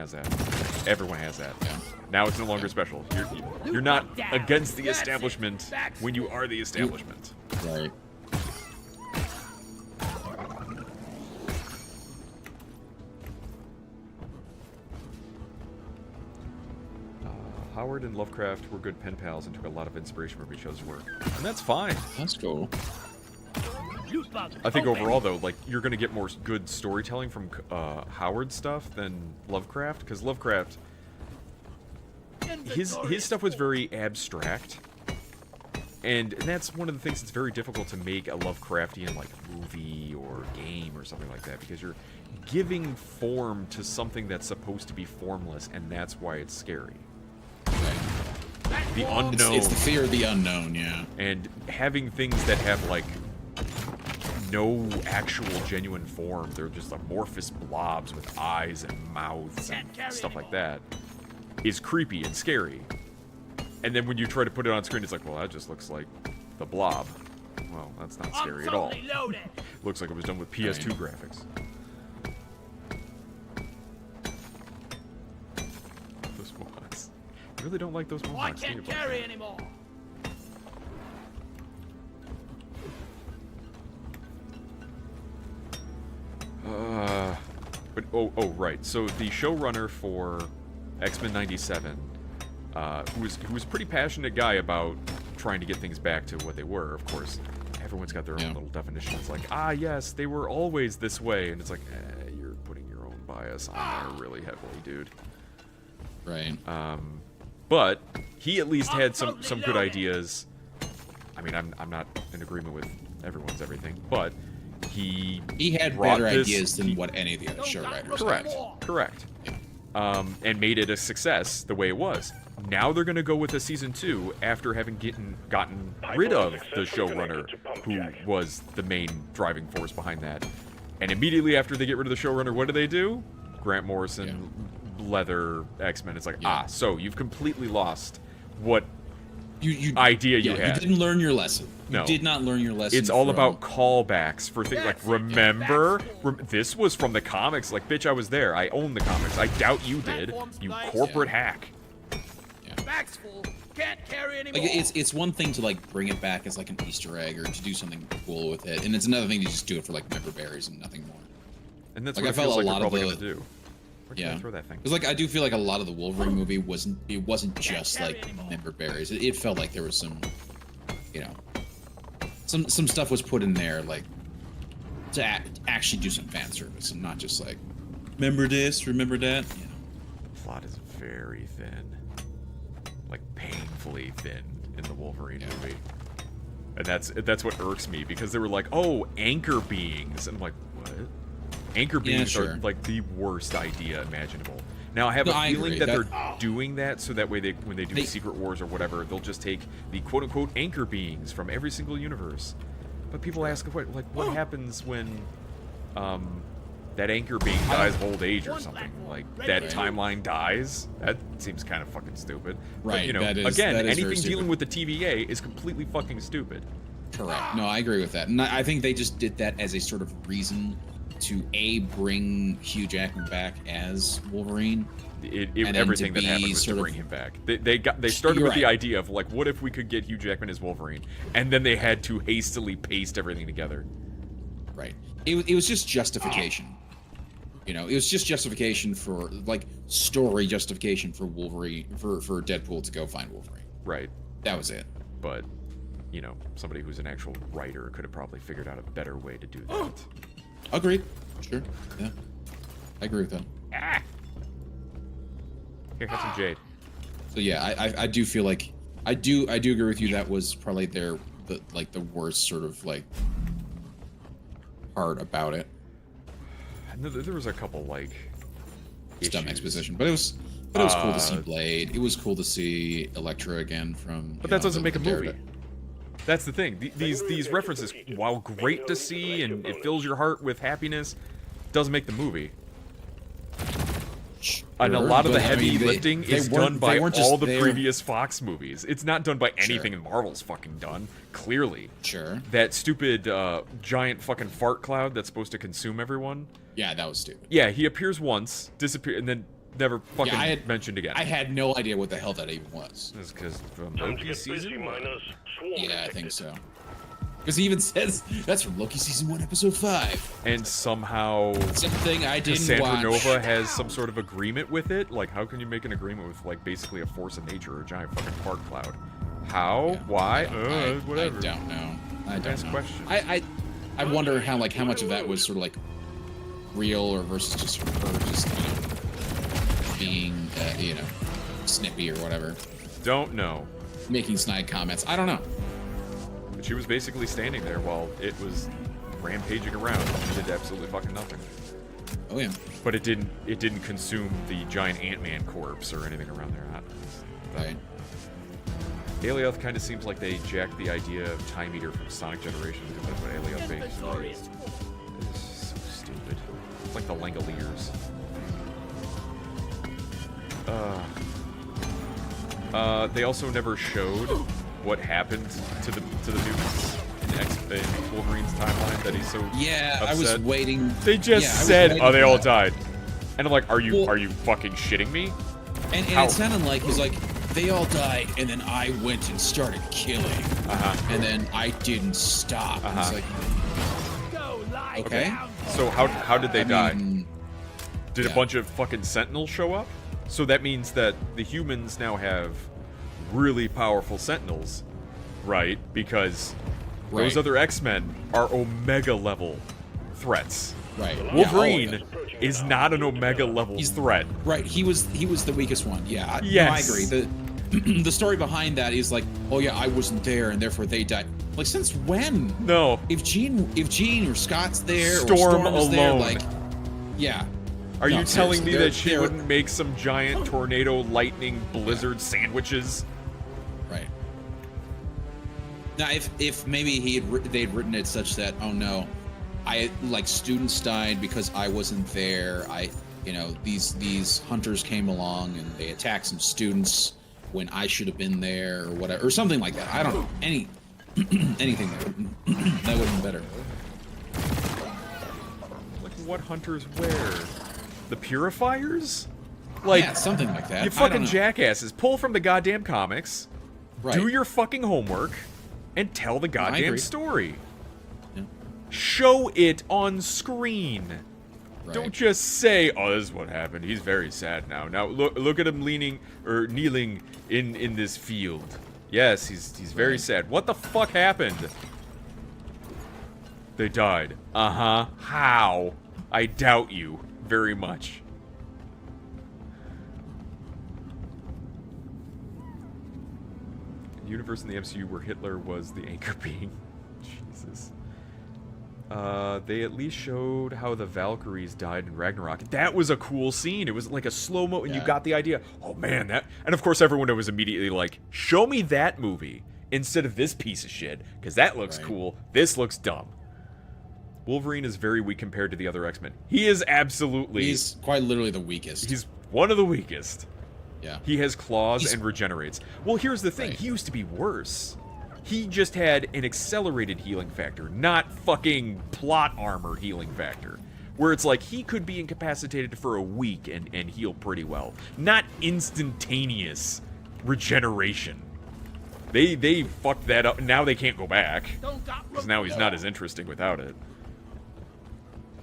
has that. Everyone has that. Yeah. Now it's no longer special. You're not against the establishment when you are the establishment. Right. Howard and Lovecraft were good pen pals and took a lot of inspiration from each other's work. And that's fine. That's cool. I think overall, though, like, you're going to get more good storytelling from Howard stuff than Lovecraft, because Lovecraft, his stuff was very abstract. And that's one of the things that's very difficult to make a Lovecraftian, like, movie or game or something like that, because you're giving form to something that's supposed to be formless, and that's why it's scary. The unknown. It's the fear of the unknown, yeah. And having things that have, like, no actual genuine form. They're just amorphous blobs with eyes and mouths and stuff like that is creepy and scary. And then when you try to put it on screen, it's like, well, that just looks like the Blob. Well, that's not scary at all. Looks like it was done with PS2 graphics. Those Mohawks. I really don't like those Mohawks. I can't carry anymore. But oh right. So the showrunner for X-Men '97, who was a pretty passionate guy about trying to get things back to what they were. Of course, everyone's got their own little definition. It's like, yes, they were always this way, and it's like, you're putting your own bias on there really heavily, dude. Right. But he at least had some good ideas. I mean, I'm not in agreement with everyone's everything, but he had better ideas than what any of the other show writers had. Correct. Yeah. And made it a success the way it was. Now they're going to go with a season 2 after having gotten rid of the showrunner who was the main driving force behind that. And immediately after they get rid of the showrunner, what do? Grant Morrison, leather X-Men. It's like, so you've completely lost what idea you had. You didn't learn your lesson. No. You did not learn your lesson. It's all about callbacks for things like, remember? This was from the comics. Like, bitch, I was there. I own the comics. I doubt you did. You corporate hack. Back's full. Can't carry anymore. Like, it's one thing to, like, bring it back as, like, an Easter egg or to do something cool with it. And it's another thing to just do it for, like, member berries and nothing more. And that's like, what I felt feels like a lot they're of probably going to do. Where can I throw that thing? Because, like, I do feel like a lot of the Wolverine movie wasn't just, like, member berries. It felt like there was some, you know, some stuff was put in there, like, to actually do some fan service and not just, like, remember this, remember that, you know. The plot is very thin. Like, painfully thin in the Wolverine movie. And that's what irks me, because they were like, oh, anchor beings. And I'm like, what? Anchor beings are, like, the worst idea imaginable. Now, I have a feeling that they're doing that so that way when they do Secret Wars or whatever, they'll just take the quote-unquote anchor beings from every single universe. But people ask, what happens when that anchor being dies of old age or something? Like, that timeline dies? That seems kind of fucking stupid. Right, but, you know, again, anything dealing with the TVA is completely fucking stupid. Correct. No, I agree with that. And I think they just did that as a sort of reason to bring Hugh Jackman back as Wolverine. Everything that happened was to bring him back. They started with the idea of, like, what if we could get Hugh Jackman as Wolverine, and then they had to hastily paste everything together. Right. It was just justification. You know, it was just justification for, like, story justification for Wolverine, for Deadpool to go find Wolverine. Right. That was it. But, you know, somebody who's an actual writer could have probably figured out a better way to do that. Agreed. Sure. Yeah. I agree with that. Here, have some jade. So yeah, I do feel like I do agree with you. That was probably the worst sort of, like, part about it. There was a couple, like, dumb exposition, but it was cool to see Blade. It was cool to see Elektra again from. But that doesn't make a movie. That's the thing. These references, while great to see and it fills your heart with happiness, doesn't make the movie. Sure, and a lot of the heavy lifting is done by all the previous Fox movies. It's not done by anything Marvel's fucking done, clearly. Sure. That stupid giant fucking fart cloud that's supposed to consume everyone. Yeah, that was stupid. Yeah, he appears once, disappears, and then Never fucking I had mentioned again. I had no idea what the hell that even was. That's because from Loki season 1. Yeah, I think so. Because he even says that's from Loki season 1, episode 5. And somehow Something I didn't Cassandra watch. Nova has some sort of agreement with it. Like, how can you make an agreement with like basically a force of nature or a giant fucking fart cloud? How? Yeah, Why? I Whatever. don't know. I don't Ask know. questions. I wonder how much of that was sort of like real or versus just her just being snippy or whatever, Don't know. making snide comments. I don't know. But she was basically standing there while it was rampaging around. She did absolutely fucking nothing. Oh yeah. But it didn't consume the giant Ant-Man corpse or anything around there. Right. Alioth kind of seems like they jacked the idea of Time Eater from Sonic Generations because that's what Alioth basically is. It's so stupid. It's like the Langoliers. They also never showed what happened to the mutants in Wolverine's timeline that he's so upset. I was waiting. They just said, "Oh, they all died," and I'm like, "Are you fucking shitting me?" And it sounded like he's like, they all died, and then I went and started killing, and then I didn't stop. And it's like, okay. So how did they die? mean, Did a bunch of fucking Sentinels show up? So that means that the humans now have really powerful Sentinels, right? Because those other X-Men are Omega level threats. Right. Wolverine is not an Omega level threat. Right. He was the weakest one. Yeah. Yes. No, I agree. The story behind that is like, oh yeah, I wasn't there, and therefore they died. Like, since when? No. If Jean or Scott's there, Storm or Storm is there, alone. like, yeah. Are you telling me seriously, that she wouldn't make some giant tornado, lightning, blizzard sandwiches? Right. Now, if maybe they'd written it such that, oh no, students died because I wasn't there. These hunters came along and they attacked some students when I should have been there or whatever, or something like that. I don't know. Anything that would have been better. Like what hunters where? The Purifiers? Like, yeah, something like that. You fucking jackasses. Pull from the goddamn comics, do your fucking homework, and tell the goddamn story. Yeah. Show it on screen. Right. Don't just say, "Oh, this is what happened. He's very sad now." Now look at him kneeling in this field. Yes, he's very sad. What the fuck happened? They died. How? I doubt you very much. Universe in the MCU where Hitler was the anchor being. Jesus. They at least showed how the Valkyries died in Ragnarok. That was a cool scene. It was like a slow-mo, and you got the idea. Oh man, that... And of course everyone was immediately like, show me that movie instead of this piece of shit, because that looks cool. This looks dumb. Wolverine is very weak compared to the other X-Men. He is absolutely... He's quite literally the weakest. He's one of the weakest. Yeah. He has claws and regenerates. Well, here's the thing. He used to be worse. He just had an accelerated healing factor, not fucking plot armor healing factor. Where it's like, he could be incapacitated for a week and heal pretty well. Not instantaneous regeneration. They fucked that up. Now they can't go back. Because now he's not as interesting without it.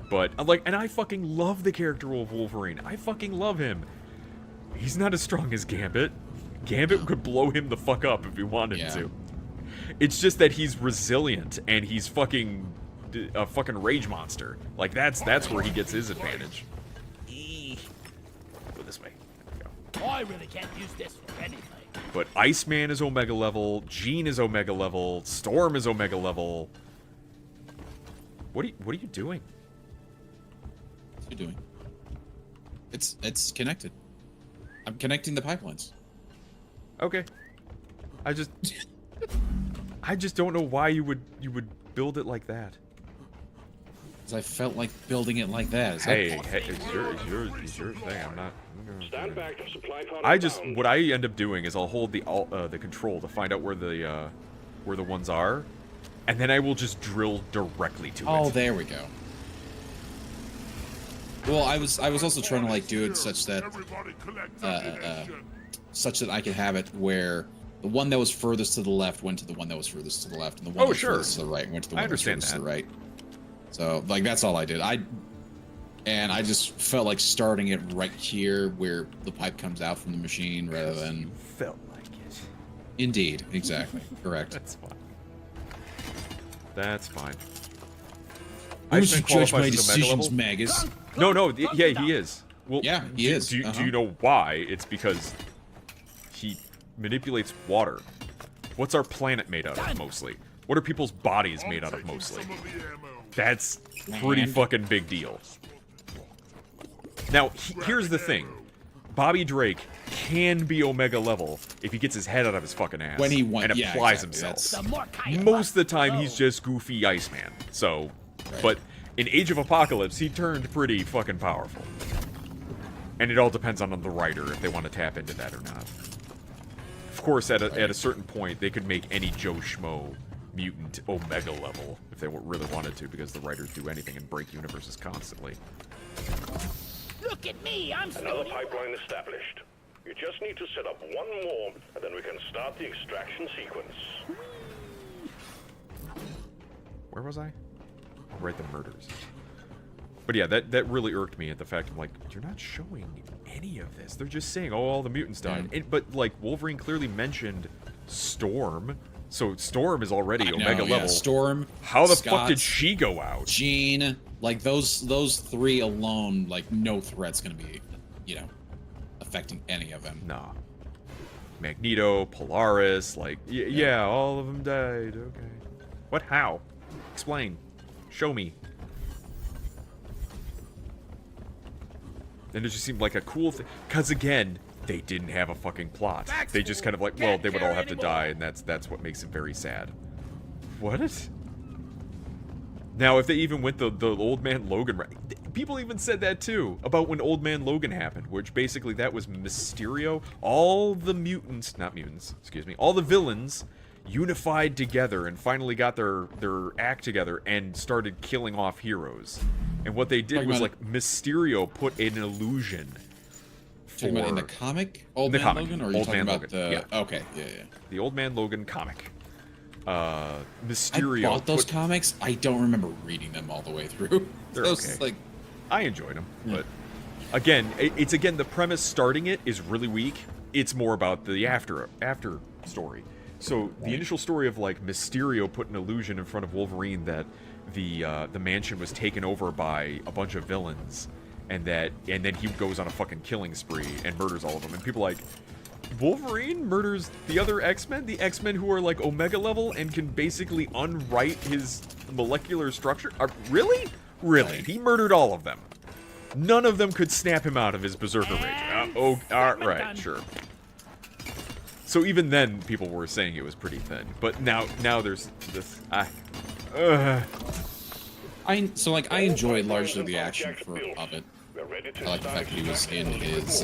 But, and I fucking love the character of Wolverine. I fucking love him. He's not as strong as Gambit. Gambit could blow him the fuck up if he wanted to. It's just that he's resilient and he's fucking a fucking rage monster. Like that's where he gets his advantage. Go this way. There we go. I really can't use this for anything. But Iceman is Omega level. Jean is Omega level. Storm is Omega level. What are you doing? What's you doing? It's connected. I'm connecting the pipelines. Okay. I just don't know why you would build it like that. Because I felt like building it like that. Hey, it's your thing. I'm not. Stand back. What I end up doing is I'll hold the control to find out where the ones are, and then I will just drill directly to it. Oh, there we go. Well, I was also trying to like do it such that I could have it where the one that was furthest to the left went to the one that was furthest to the left, and the one that was furthest to the right went to the one that was furthest to the right. So like that's all I did. I just felt like starting it right here where the pipe comes out from the machine rather than felt like it. Indeed, exactly, correct. That's fine. That's fine. Who's to judge my decisions, Magus? No, yeah, he is. Well, yeah, he is. Do you know why? It's because he manipulates water. What's our planet made out of, mostly? What are people's bodies made out of, mostly? That's pretty fucking big deal. Now, here's the thing. Bobby Drake can be Omega level if he gets his head out of his fucking ass when he and applies himself. Most of the time, he's just goofy Iceman. So, but in Age of Apocalypse, he turned pretty fucking powerful. And it all depends on the writer if they want to tap into that or not. Of course, at a certain point, they could make any Joe Schmo mutant Omega level if they really wanted to, because the writers do anything and break universes constantly. Look at me, I'm another pipeline established. You just need to set up one more, and then we can start the extraction sequence. Where was I? Right, the murders. But yeah, that really irked me at the fact I'm like, you're not showing any of this. They're just saying, oh, all the mutants died. But like Wolverine clearly mentioned Storm, so Storm is already Omega level. Storm. How the fuck did she go out? Jean, like those three alone, like no threat's gonna be, affecting any of them. Nah. Magneto, Polaris, like yeah, all of them died. Okay. What? How? Explain. Show me. And it just seemed like a cool thing. Because, again, they didn't have a fucking plot. They just kind of like, well, they would all have to die, and that's what makes it very sad. What? Now, if they even went the Old Man Logan... People even said that, too, about when Old Man Logan happened, which basically that was Mysterio. All the mutants... Not mutants, excuse me. All the villains unified together and finally got their act together and started killing off heroes. And what they did was, like, Mysterio put an illusion for... in the comic? Old Man Logan? Or are you talking about the... Yeah. Okay, yeah. The Old Man Logan comic. Mysterio... I bought those comics. I don't remember reading them all the way through. They're okay. I enjoyed them, but... Again, it's the premise starting it is really weak. It's more about the after story. So the initial story of like Mysterio put an illusion in front of Wolverine that the mansion was taken over by a bunch of villains, and then he goes on a fucking killing spree and murders all of them. And people are like, Wolverine murders the other X-Men, the X-Men who are like Omega level and can basically unwrite his molecular structure. Really? He murdered all of them. None of them could snap him out of his berserker rage. Right, sure. So even then, people were saying it was pretty thin. But now there's this. I enjoyed largely the action of it. I like the fact that he was in his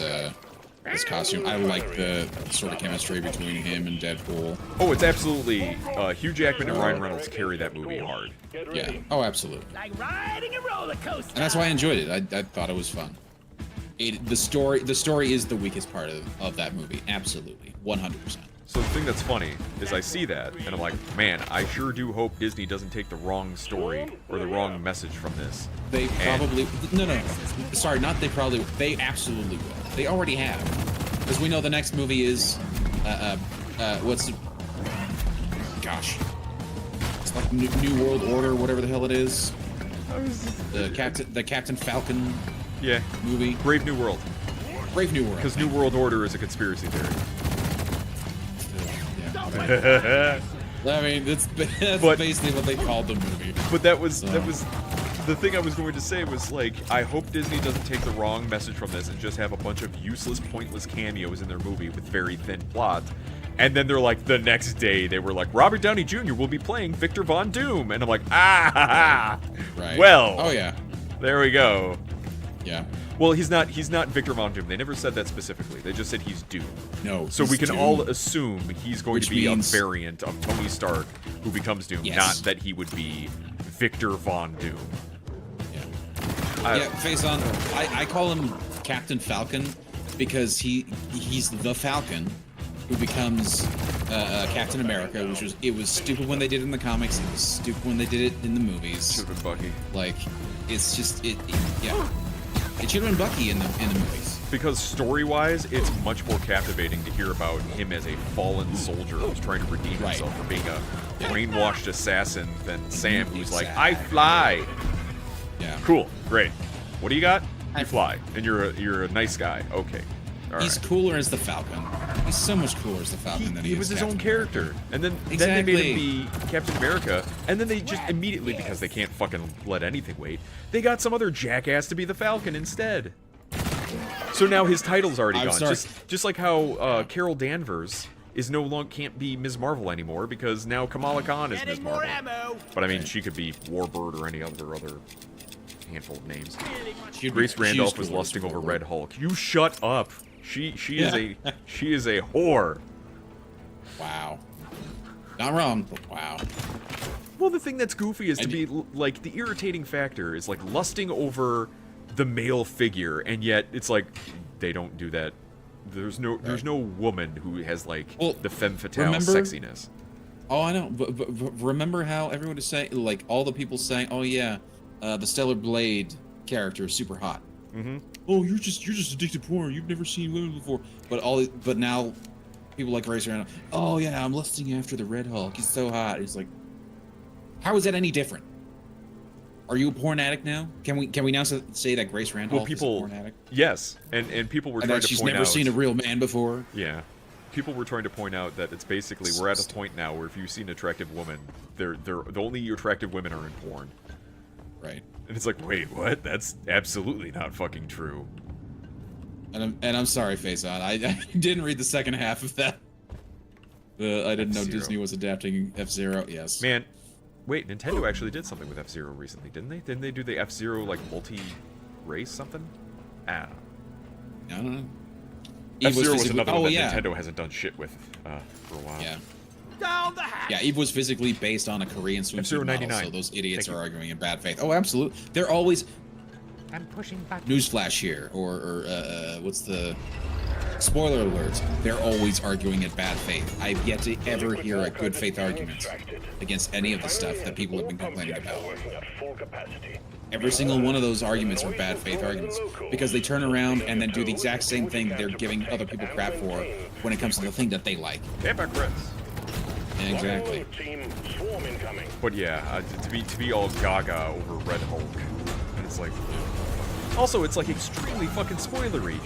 costume. I like the sort of chemistry between him and Deadpool. Oh, it's absolutely Hugh Jackman and Ryan Reynolds carry that movie hard. Yeah. Oh, absolutely. Like riding a roller coaster. And that's why I enjoyed it. I thought it was fun. The story is the weakest part of that movie. Absolutely, 100%. So the thing that's funny is I see that, and I'm like, man, I sure do hope Disney doesn't take the wrong story or the wrong message from this. They probably... No. Sorry, not they probably... They absolutely will. They already have. Because we know the next movie is... what's the... Gosh. It's like New World Order, whatever the hell it is. The Captain Falcon... Yeah. Movie. Brave New World. Brave New World. Because New World Order is a conspiracy theory. I mean, that's basically what they called the movie. But that was the thing I was going to say was like, I hope Disney doesn't take the wrong message from this and just have a bunch of useless, pointless cameos in their movie with very thin plot. And then they're like, the next day they were like, Robert Downey Jr. will be playing Victor Von Doom, and I'm like, right. Well, oh yeah, there we go. Yeah. Well, he's not Victor Von Doom. They never said that specifically. They just said he's Doom. No. So we can all assume he's going to be a variant of Tony Stark who becomes Doom, not that he would be Victor Von Doom. Yeah. Yeah, face on. I call him Captain Falcon because he's the Falcon who becomes Captain America, which was stupid when they did it in the comics. It was stupid when they did it in the movies. Should have been Bucky. Like, it's just yeah. It should have been Bucky in the movies. Because story-wise, it's much more captivating to hear about him as a fallen soldier who's trying to redeem himself from being a brainwashed assassin than Sam, who's like, I fly. Yeah. Cool. Great. What do you got? You fly, and you're a nice guy. Okay. All He's right. cooler as the Falcon. He's so much cooler as the Falcon than he He is was his Captain own character, America. and then they Exactly. made him be Captain America, and then they just immediately, because they can't fucking let anything wait, they got some other jackass to be the Falcon instead. So now his title's already I'm gone. sorry. Just like how Carol Danvers is no longer can't be Ms. Marvel anymore because now Kamala Khan is Ms. Getting more Marvel. ammo. But I mean, she could be Warbird or any other handful of names. Really much. Grace Randolph was lusting over Red Hulk. You shut up. She is a whore. Wow. Not wrong, but wow. Well, the thing that's goofy is to be like the irritating factor is like lusting over the male figure, and yet it's like they don't do that. There's no woman who has like the femme fatale sexiness. Oh, I know, but remember how everyone is saying, like all the people saying, "Oh yeah, the Stellar Blade character is super hot." Mm-hmm. Oh, you're just addicted to porn. You've never seen women before. But now people like Grace around. Oh yeah, I'm lusting after the Red Hulk. He's so hot. He's like, how is that any different? Are you a porn addict now? Can we now say that Grace Randolph is a porn addict? Yes, and people were And trying that to she's point out never seen a real man before. Yeah. People were trying to point out that it's basically we're at a point now where if you see an attractive woman, they're the only attractive women are in porn. Right. And it's like, wait, what? That's absolutely not fucking true. And I'm sorry, Face On. I didn't read the second half of that. I didn't know F-Zero. Disney was adapting F-Zero. Yes. Man, wait, Nintendo actually did something with F-Zero recently, didn't they? Didn't they do the F-Zero like multi-race something? I don't know. I don't know. F-Zero was another one that Nintendo hasn't done shit with for a while. Yeah. Down the hatch. Yeah, Eve was physically based on a Korean swimsuit F-Zero model, 99. so those idiots Thank are you. arguing in bad faith. Oh, absolutely. They're always... I'm pushing buttons. Newsflash here, or what's the... Spoiler alert. They're always arguing in bad faith. I've yet to ever hear a good faith argument against any of the stuff that people have been complaining about. Every single one of those arguments are bad faith arguments because they turn around and then do the exact same thing they're giving other people crap for when it comes to the thing that they like. Tampa Chris. Exactly. But yeah, to be all gaga over Red Hulk, and it's like, also it's like extremely fucking spoilery.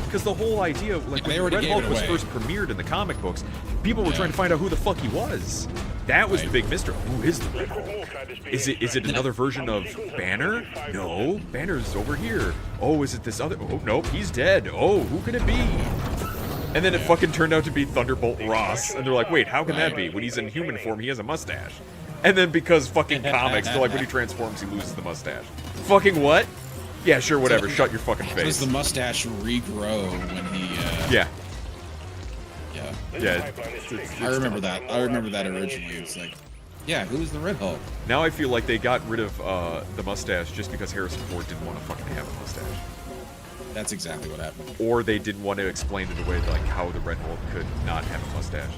Because the whole idea, like they when already Red gave Hulk it was away. first premiered in the comic books, people were trying to find out who the fuck he was. That was the Right. big mystery. Who is the Red Hulk? Is it another version of Banner? No, Banner's over here. Oh, is it this other? Oh, nope, he's dead. Oh, who can it be? And then it fucking turned out to be Thunderbolt Ross, and they're like, wait, how can that be? When he's in human form, he has a mustache. And then because fucking comics, they're like, when he transforms, he loses the mustache. Fucking what? Yeah, sure, whatever. Shut your fucking Does face. the mustache regrow when he... Yeah. Yeah. Yeah. I remember that. I remember that originally. It's like, yeah, who is the Red Hulk? Now I feel like they got rid of the mustache just because Harrison Ford didn't want to fucking have a mustache. That's exactly what happened. Or they didn't want to explain it away, like how the Red Hulk could not have a mustache.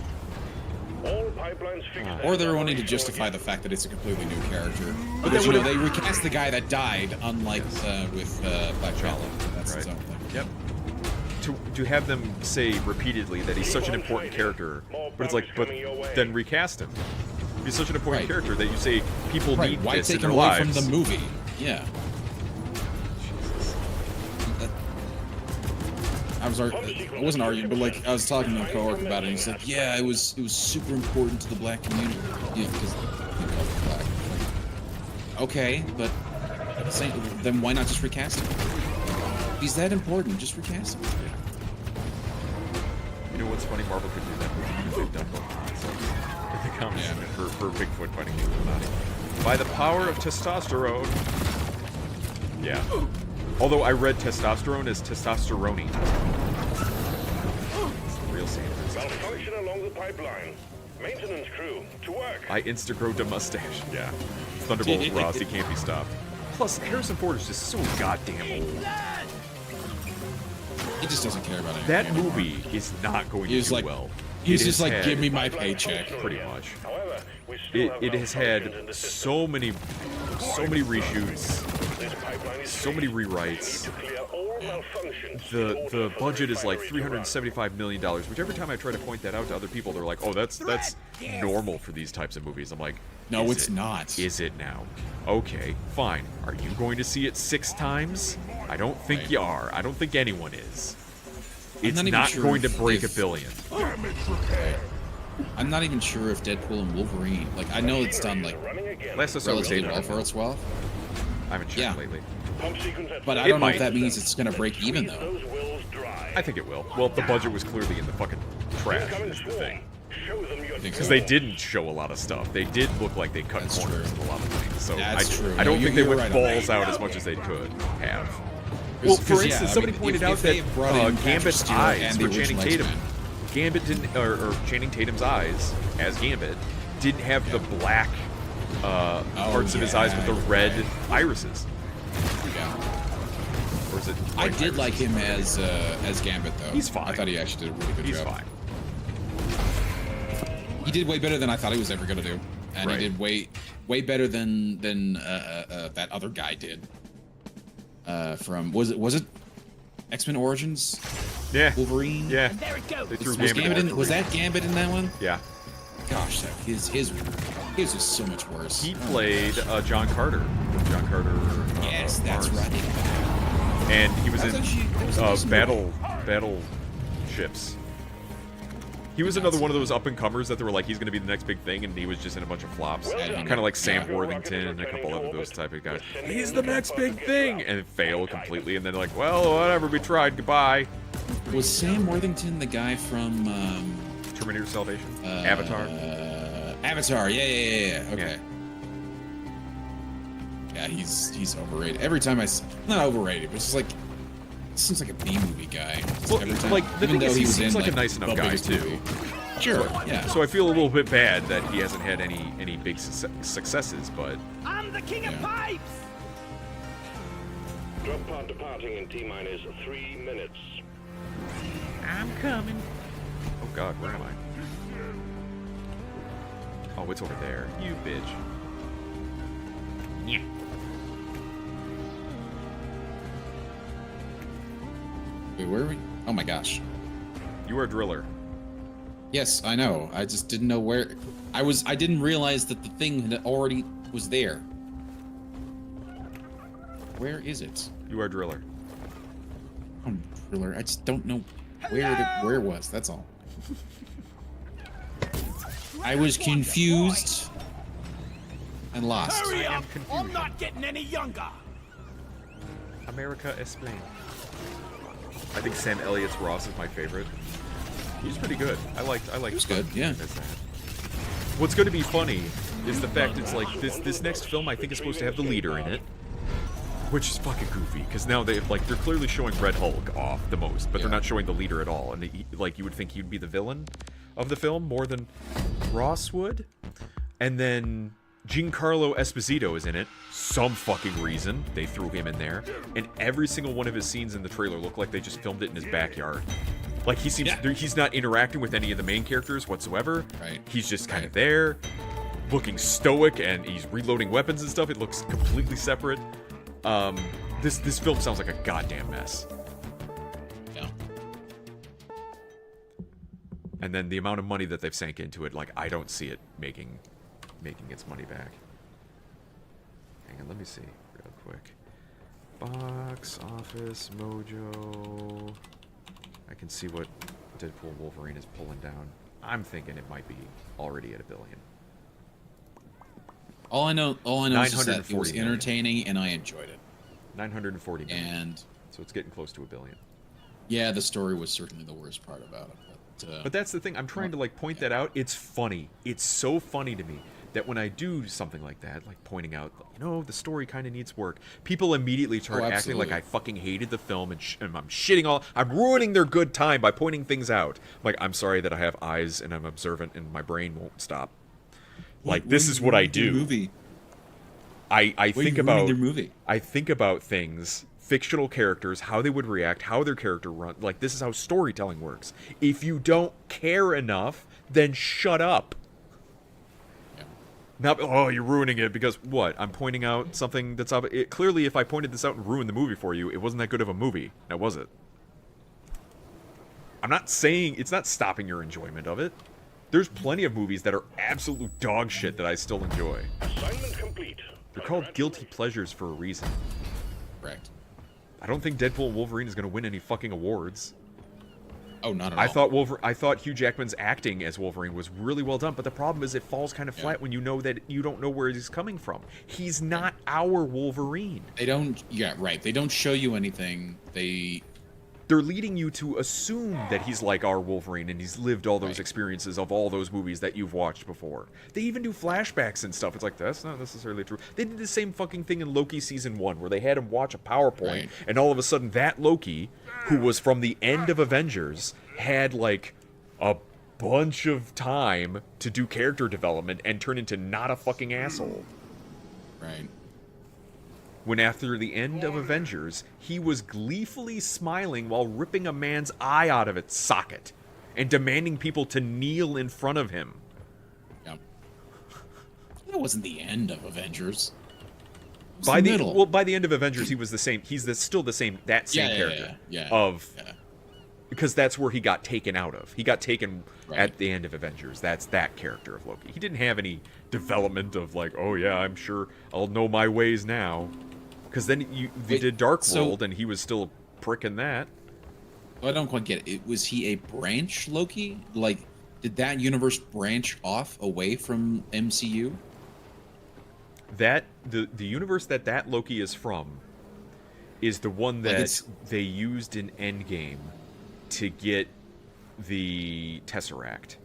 All pipelines fixed. Or they were wanting to justify the fact that it's a completely new character. Because, they recast the guy that died, unlike with Black Widow. That's its own thing. Yep. To have them say repeatedly that he's such an important character, but it's like, but then recast him. He's such an important character that you say people need Why this in take their him away lives. from the movie? Yeah. I wasn't arguing, but like I was talking to a coworker about it, and he said, "Yeah, it was super important to the black community, yeah, because people are black." Okay, but then why not just recast him? If he's that important, just recast him. You know what's funny? Marvel could do that. They've done both themselves. The comics for Bigfoot fighting the Illuminati. By the power of testosterone. Yeah. Although I read testosterone as testosterone. It's the real same. Malfunction along the pipeline. Maintenance crew, to work. I insta-growed a mustache. Yeah. Thunderbolt Ross, he can't be stopped. Plus, Harrison Ford is just so goddamn old. He just doesn't care about anything. That anymore. movie is not going to He's do like, well. he's It just has like, had- give me my paycheck. Pretty much. However, we still have It has had so many reshoots, This pipeline is so many free. rewrites. To clear all malfunctions. The budget is like $375 million, which every time I try to point that out to other people, they're like, "Oh, that's normal for these types of movies." I'm like, No, "Is it's it? not. Is it now? Okay, fine. Are you going to see it 6 times? I don't think Right. you are. I don't think anyone is. I'm It's not even not sure going to if- break a if- billion. I'm not even sure if Deadpool and Wolverine, like, I know it's done like Running again. Last I saw was relatively 8 well for its wealth, I haven't checked Yeah. lately. Pump sequence at but I It don't know might. if that means it's gonna break even Squeeze though. those wills dry. I think it will. Well, the budget was clearly in the fucking trash. Incoming Is the swarm. thing. Show them your think so. Because they didn't show a lot of stuff. They did look like they cut That's corners true. in a lot of things. So That's true. I don't No, think they you're went right on that. balls out as much as they could have. Well, for 'Cause, yeah, instance, I somebody mean, pointed if out they that brought in Patrick Gambit's Stewart eyes and for the Channing original Tatum, X-Men. Gambit didn't, or Channing Tatum's eyes as Gambit didn't have the black parts of his eyes with the you're red right. irises. Yeah. Or is it? I white did irises? like him as Gambit though. He's fine. I thought he actually did a really good He's job. fine. He did way better than I thought he was ever gonna do, and Right. he did way better than that other guy did. From was it X-Men Origins? Yeah. Wolverine. Yeah. There it goes. They threw Was, Gambit in. was that Gambit in that one? Yeah. Gosh, his was just so much worse. He played John Carter. John Carter. Yes, that's Mars. right. And he was That's in actually- that was a decent battle ships. He was another one of those up and comers that they were like, he's going to be the next big thing, and he was just in a bunch of flops. Kind of like Sam Worthington and a couple of those type of guys. He's the next big thing, and it failed completely. And then like, well, whatever, we tried. Goodbye. Was Sam Worthington the guy from Terminator Salvation, Avatar. Avatar? Yeah. Okay. Yeah, he's overrated. Every time not overrated, but it's just like seems like a B movie guy. Well, Every time, like the even thing is, though he was seems in, like a nice enough the guy biggest too. movie. Sure. Yeah. So I feel a little bit bad that he hasn't had any big successes, but I'm the king of Yeah. pipes. Drop pod departing in T-minus 3 minutes. I'm coming. oh god, where am I? Oh, it's over there. You bitch. Yeah. Wait, where are we? Oh my gosh. You are a driller. Yes, I know. I just didn't know where. I didn't realize that the thing had already was there. Where is it? You are a driller. I'm a driller. I just don't know where it was. That's all. I was confused and lost. Hurry am up! confusion. I'm not getting any younger. America explain. I think Sam Elliott's Ross is my favorite. He's pretty good. I like. He was good, yeah. as that. What's going to be funny is the fact it's like this next film I think is supposed to have the leader in it, which is fucking goofy because now they're clearly showing Red Hulk off the most, but they're Yeah. not showing the leader at all. And like you would think he'd be the villain of the film more than Ross would, and then Giancarlo Esposito is in it. Some fucking reason they threw him in there, and every single one of his scenes in the trailer look like they just filmed it in his backyard. Like he seems he's not interacting with any of the main characters whatsoever. Right. He's just kind of there, looking stoic, and he's reloading weapons and stuff. It looks completely separate. This film sounds like a goddamn mess. Yeah. And then the amount of money that they've sank into it, like I don't see it making its money back. Hang on, let me see real quick. Box office mojo. I can see what Deadpool Wolverine is pulling down. I'm thinking it might be already at $1 billion. All I know is just that it 940 was million. entertaining and I enjoyed it. 940 million. And So it's getting close to $1 billion. yeah, the story was certainly the worst part about it. But that's the thing. I'm trying to point that out. It's funny. It's so funny to me that when I do something like that, like pointing out, the story kind of needs work, people immediately start acting like absolutely. I fucking hated the film and I'm shitting I'm ruining their good time by pointing things out. Like, I'm sorry that I have eyes and I'm observant and my brain won't stop. Like, this is what I do. Movie. I think about their movie. I think about things, fictional characters, how they would react, how their character run. Like, this is how storytelling works. If you don't care enough, then shut up. Yeah. Not, oh, you're ruining it because what? I'm pointing out something that's up. Clearly, if I pointed this out and ruined the movie for you, it wasn't that good of a movie. Now, was it? I'm not saying it's not stopping your enjoyment of it. There's plenty of movies that are absolute dog shit that I still enjoy. Assignment complete. They're called guilty pleasures for a reason. Correct. I don't think Deadpool and Wolverine is going to win any fucking awards. Oh, not at all. I thought Hugh Jackman's acting as Wolverine was really well done, but the problem is it falls kind of flat when you know that you don't know where he's coming from. He's not our Wolverine. They don't. Yeah, right. They don't show you anything. They're leading you to assume that he's like our Wolverine and he's lived all those experiences of all those movies that you've watched before. They even do flashbacks and stuff. It's like, that's not necessarily true. They did the same fucking thing in Loki Season 1, where they had him watch a PowerPoint, and all of a sudden that Loki, who was from the end of Avengers, had, like, a bunch of time to do character development and turn into not a fucking asshole. Right. When after the end of Avengers, he was gleefully smiling while ripping a man's eye out of its socket and demanding people to kneel in front of him. Yep. That wasn't the end of Avengers. By the middle. Well, by the end of Avengers, he was the same. He's still the same. That same character. Because that's where he got taken out of. He got taken at the end of Avengers. That's that character of Loki. He didn't have any development of like, oh yeah, I'm sure I'll know my ways now. Because then they did Dark World, and he was still a prick in that. Well, I don't quite get it. Was he a branch Loki? Like, did that universe branch off away from MCU? That the universe that Loki is from is the one that they used in Endgame to get the Tesseract.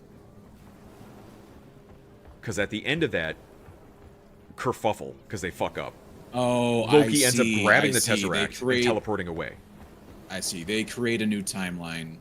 Because at the end of that, kerfuffle, because they fuck up. Oh, Loki ends up grabbing the Tesseract and teleporting away. I see. They create a new timeline,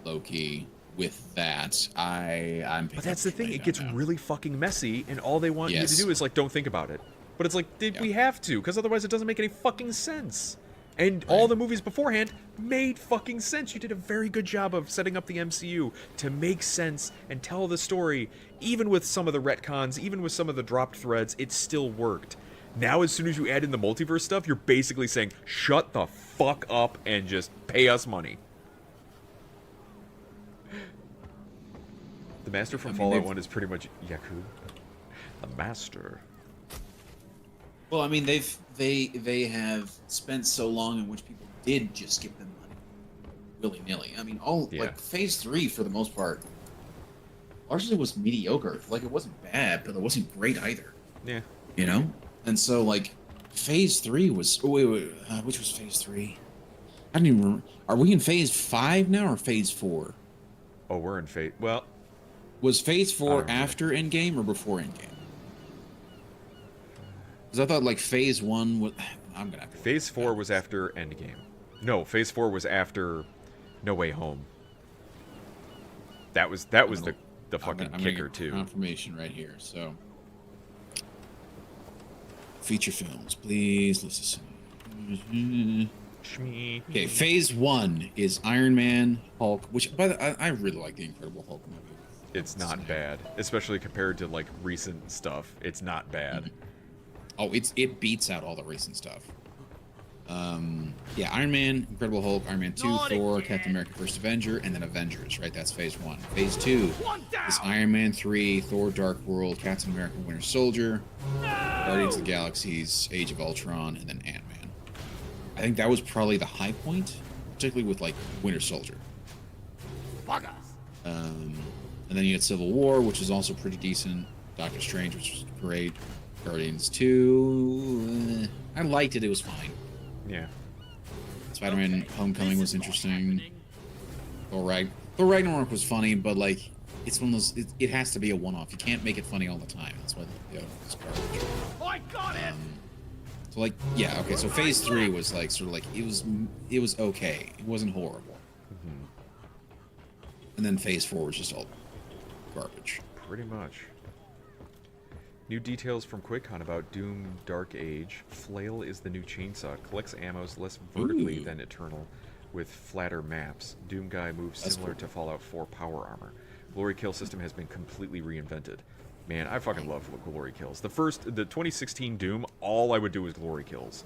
Loki, with that. But that's the thing. It gets really fucking messy, and all they want you to do is, like, don't think about it. But it's like, we have to, because otherwise it doesn't make any fucking sense. And all the movies beforehand made fucking sense. You did a very good job of setting up the MCU to make sense and tell the story. Even with some of the retcons, even with some of the dropped threads, it still worked. Now, as soon as you add in the multiverse stuff, you're basically saying, shut the fuck up and just pay us money. The Master from Fallout 1 is pretty much Yaku. The Master. Well, I mean, they have spent so long in which people did just give them money willy-nilly. I mean, like Phase 3 for the most part largely was mediocre. Like, it wasn't bad, but it wasn't great either. Yeah. You know? And so, like, Phase 3 was... Oh, wait, which was Phase 3? I don't even remember. Are we in Phase 5 now or Phase 4? Oh, we're in Phase... Well... Was Phase 4 after Endgame or before Endgame? Because I thought, like, Phase 1 was... I'm gonna have to... Phase 4 was after Endgame. No, Phase 4 was after No Way Home. That was the fucking kicker, too. Confirmation right here, so... Feature films, please. Let's see. Okay, Phase 1 is Iron Man, Hulk, which, by the I really like the Incredible Hulk movie. It's not bad, especially compared to, like, recent stuff. It's not bad. Oh, it beats out all the recent stuff. Yeah, Iron Man, Incredible Hulk, Iron Man 2, Thor, Captain America: First Avenger, and then Avengers, right? That's Phase 1. Phase 2 is Iron Man 3, Thor: Dark World, Captain America: Winter Soldier, Guardians of the Galaxy's Age of Ultron, and then Ant-Man. I think that was probably the high point, particularly with, like, Winter Soldier. And then you had Civil War, which is also pretty decent. Doctor Strange, which was great. Guardians 2... I liked it. It was fine. Yeah. Spider-Man Homecoming was interesting. Thor Ragnarok was funny, but, like, it's one of those... It has to be a one-off. You can't make it funny all the time. That's why it's garbage. I got it! So, like, yeah, okay, so Phase 3 was, like, sort of like... It was okay. It wasn't horrible. And then Phase 4 was just all garbage. Pretty much. New details from QuakeCon about Doom Dark Age. Flail is the new chainsaw. Collects ammos less vertically than Eternal, with flatter maps. Doom Guy moves similar to Fallout 4 power armor. Glory kill system has been completely reinvented. Man, I fucking love glory kills. The 2016 Doom, all I would do was glory kills.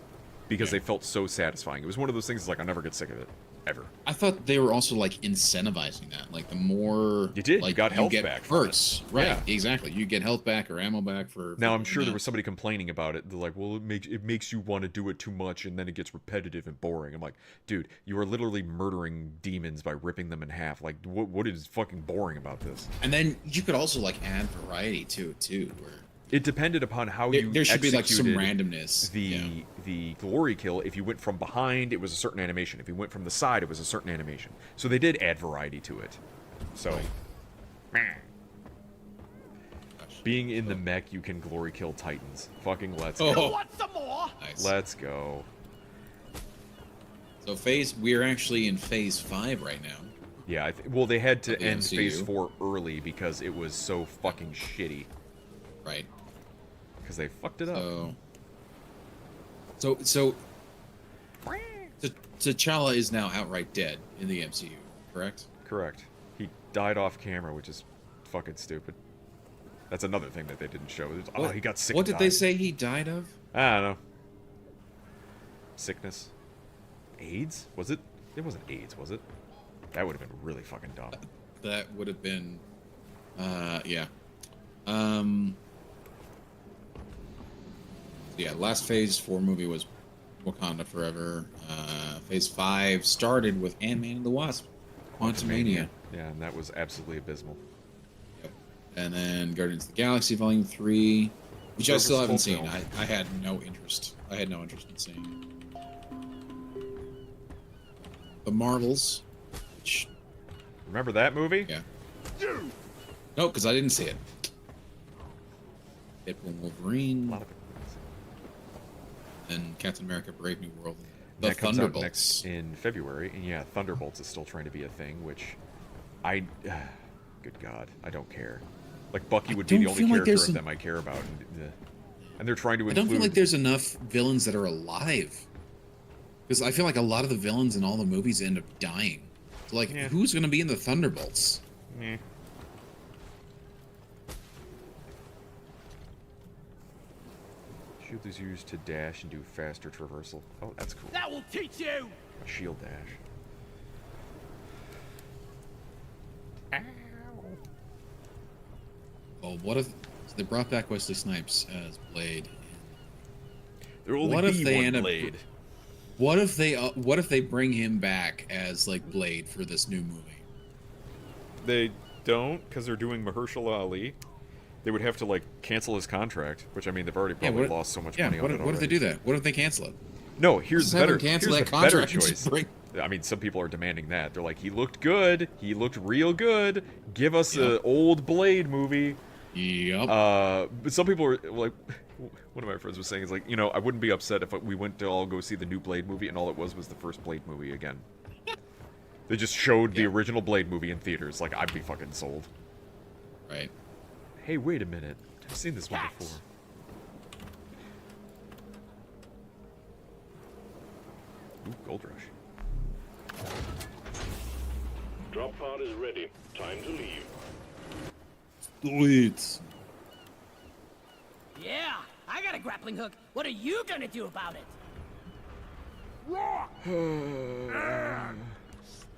Because they felt so satisfying. It was one of those things like, I'll never get sick of it. Ever. I thought they were also like incentivizing that. Like the more you did, like, you got health back. Perks, right? Yeah. Exactly. You get health back or ammo back for. Now I'm sure there was somebody complaining about it. They're like, "Well, it makes you want to do it too much, and then it gets repetitive and boring." I'm like, "Dude, you are literally murdering demons by ripping them in half. Like, what is fucking boring about this?" And then you could also like add variety to it too, where it depended upon how there should be like some randomness. The glory kill. If you went from behind, it was a certain animation. If you went from the side, it was a certain animation. So they did add variety to it. So, being in the mech, you can glory kill titans. Fucking let's go. You want some more? Nice. Let's go. So we're actually in phase 5 right now. Yeah, well, they had to end MCU. phase 4 early because it was so fucking shitty. Right. Because they fucked it up. So T'Challa is now outright dead in the MCU, correct? Correct. He died off camera, which is fucking stupid. That's another thing that they didn't show. Oh, he got sick. What did they say he died of? I don't know. Sickness. AIDS? Was it? It wasn't AIDS, was it? That would have been really fucking dumb. That would have been, yeah. Yeah, last phase 4 movie was Wakanda Forever. Phase 5 started with Ant-Man and the Wasp, Quantumania. Yeah, and that was absolutely abysmal. Yep. And then Guardians of the Galaxy Volume 3, which I still haven't seen. I had no interest. I had no interest in seeing it. The Marvels, which... Remember that movie? Yeah. No, because I didn't see it. Deadpool and Wolverine. A lot of it. And Captain America Brave New World. That comes out next in February, and yeah, Thunderbolts is still trying to be a thing, which good God, I don't care. Like, Bucky would be the only character of them I care about, and they're trying to include... I don't feel like there's enough villains that are alive. Because I feel like a lot of the villains in all the movies end up dying. So, like, who's going to be in the Thunderbolts? Shield is used to dash and do faster traversal. Oh, that's cool. That will teach you. A shield dash. Ow. Oh, what if they brought back Wesley Snipes as Blade? There will only be one Blade. What if they bring him back as like Blade for this new movie? They don't, because they're doing Mahershala Ali. They would have to like cancel his contract, which I mean they've already probably lost so much money on it. What if they do that? What if they cancel it? No, here's the better choice. Break. I mean, some people are demanding that. They're like, he looked good. He looked real good. Give us an old Blade movie. Yep. But some people are like, one of my friends was saying, is like, you know, I wouldn't be upset if we went to all go see the new Blade movie and all it was the first Blade movie again. They just showed the original Blade movie in theaters. Like, I'd be fucking sold. Right. Hey, wait a minute. I've seen this one before. Ooh, Gold Rush. Drop pod is ready. Time to leave. Sweet. Yeah, I got a grappling hook. What are you gonna do about it?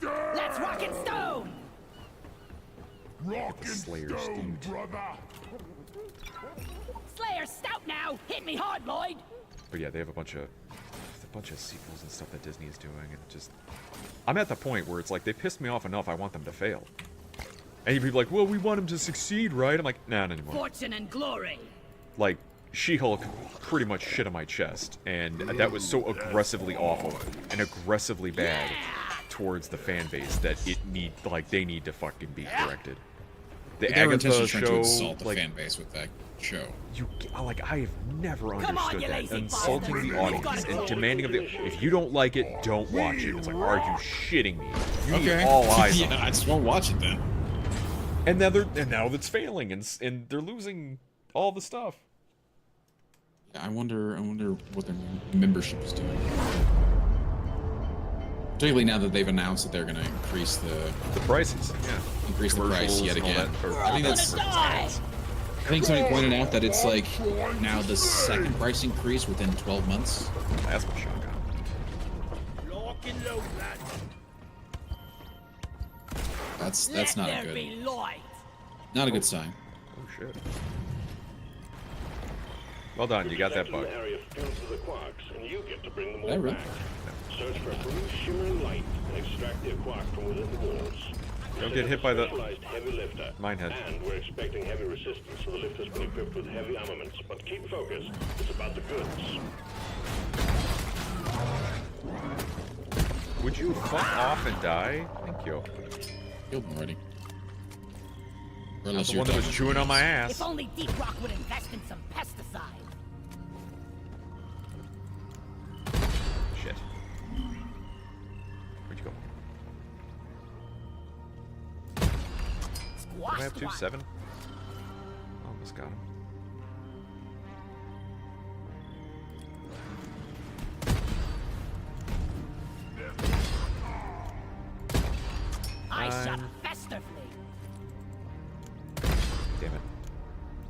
Let's rock and stone! Rock and stone, brother. Slayer stout now! Hit me hard, Lloyd! But yeah, they have a bunch of sequels and stuff that Disney is doing, and just I'm at the point where it's like they pissed me off enough. I want them to fail. And you'd be like, "Well, we want them to succeed, right?" I'm like, "Nah, not anymore." Fortune and glory. Like, She-Hulk pretty much shit on my chest, and that was so aggressively awful and aggressively bad towards the fan base that they need to fucking be corrected. The Agatha show, to insult the fan base with that show. I have never understood that. Insulting the audience and demanding of if you don't like it, don't watch it. It's like, are you shitting me? You need all eyes on it. I just won't watch it then. And now it's failing, and they're losing all the stuff. I wonder what their membership is doing. Particularly now that they've announced that they're going to increase the prices. Yeah. Increase the price yet Commercials and all again. that, or I think that's. I think somebody pointed out that it's like now the second price increase within 12 months. Plasma shotgun. Lock and load, lads. That's not a Let there good. be light. Not a good sign. Oh shit. Well done, you got that bug. An area filled with the quarks, and you get to bring them Oh, all really? back. Search for blue shimmering light and extract the quark from within the walls. Don't get hit by the Specialized heavy lifter. minehead. And we're expecting heavy resistance, so the lifter's been equipped with heavy armaments. But keep focused. It's about the goods. Would you fuck off and die? Thank you. Killed him already. Or Not unless the you're one that was done. chewing on my ass. If only Deep Rock would invest in some pesticide. Shit. Where'd you go? Squash Am I up to squad. 7? Almost got him. I shot Nine. a fester flea. Damn it.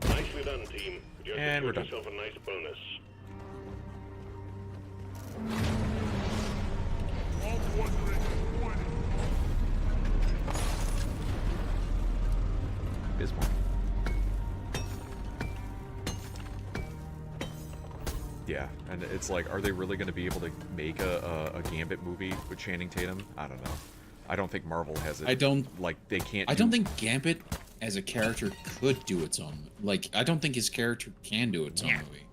Nicely done, team. Just And we're secured done. yourself a nice bonus. Bismarck. Yeah, and it's like, are they really going to be able to make a Gambit movie with Channing Tatum? I don't know. I don't think Marvel has it. I don't. Like, they can't. I don't think Gambit as a character could do its own. Like, I don't think his character can do its own movie.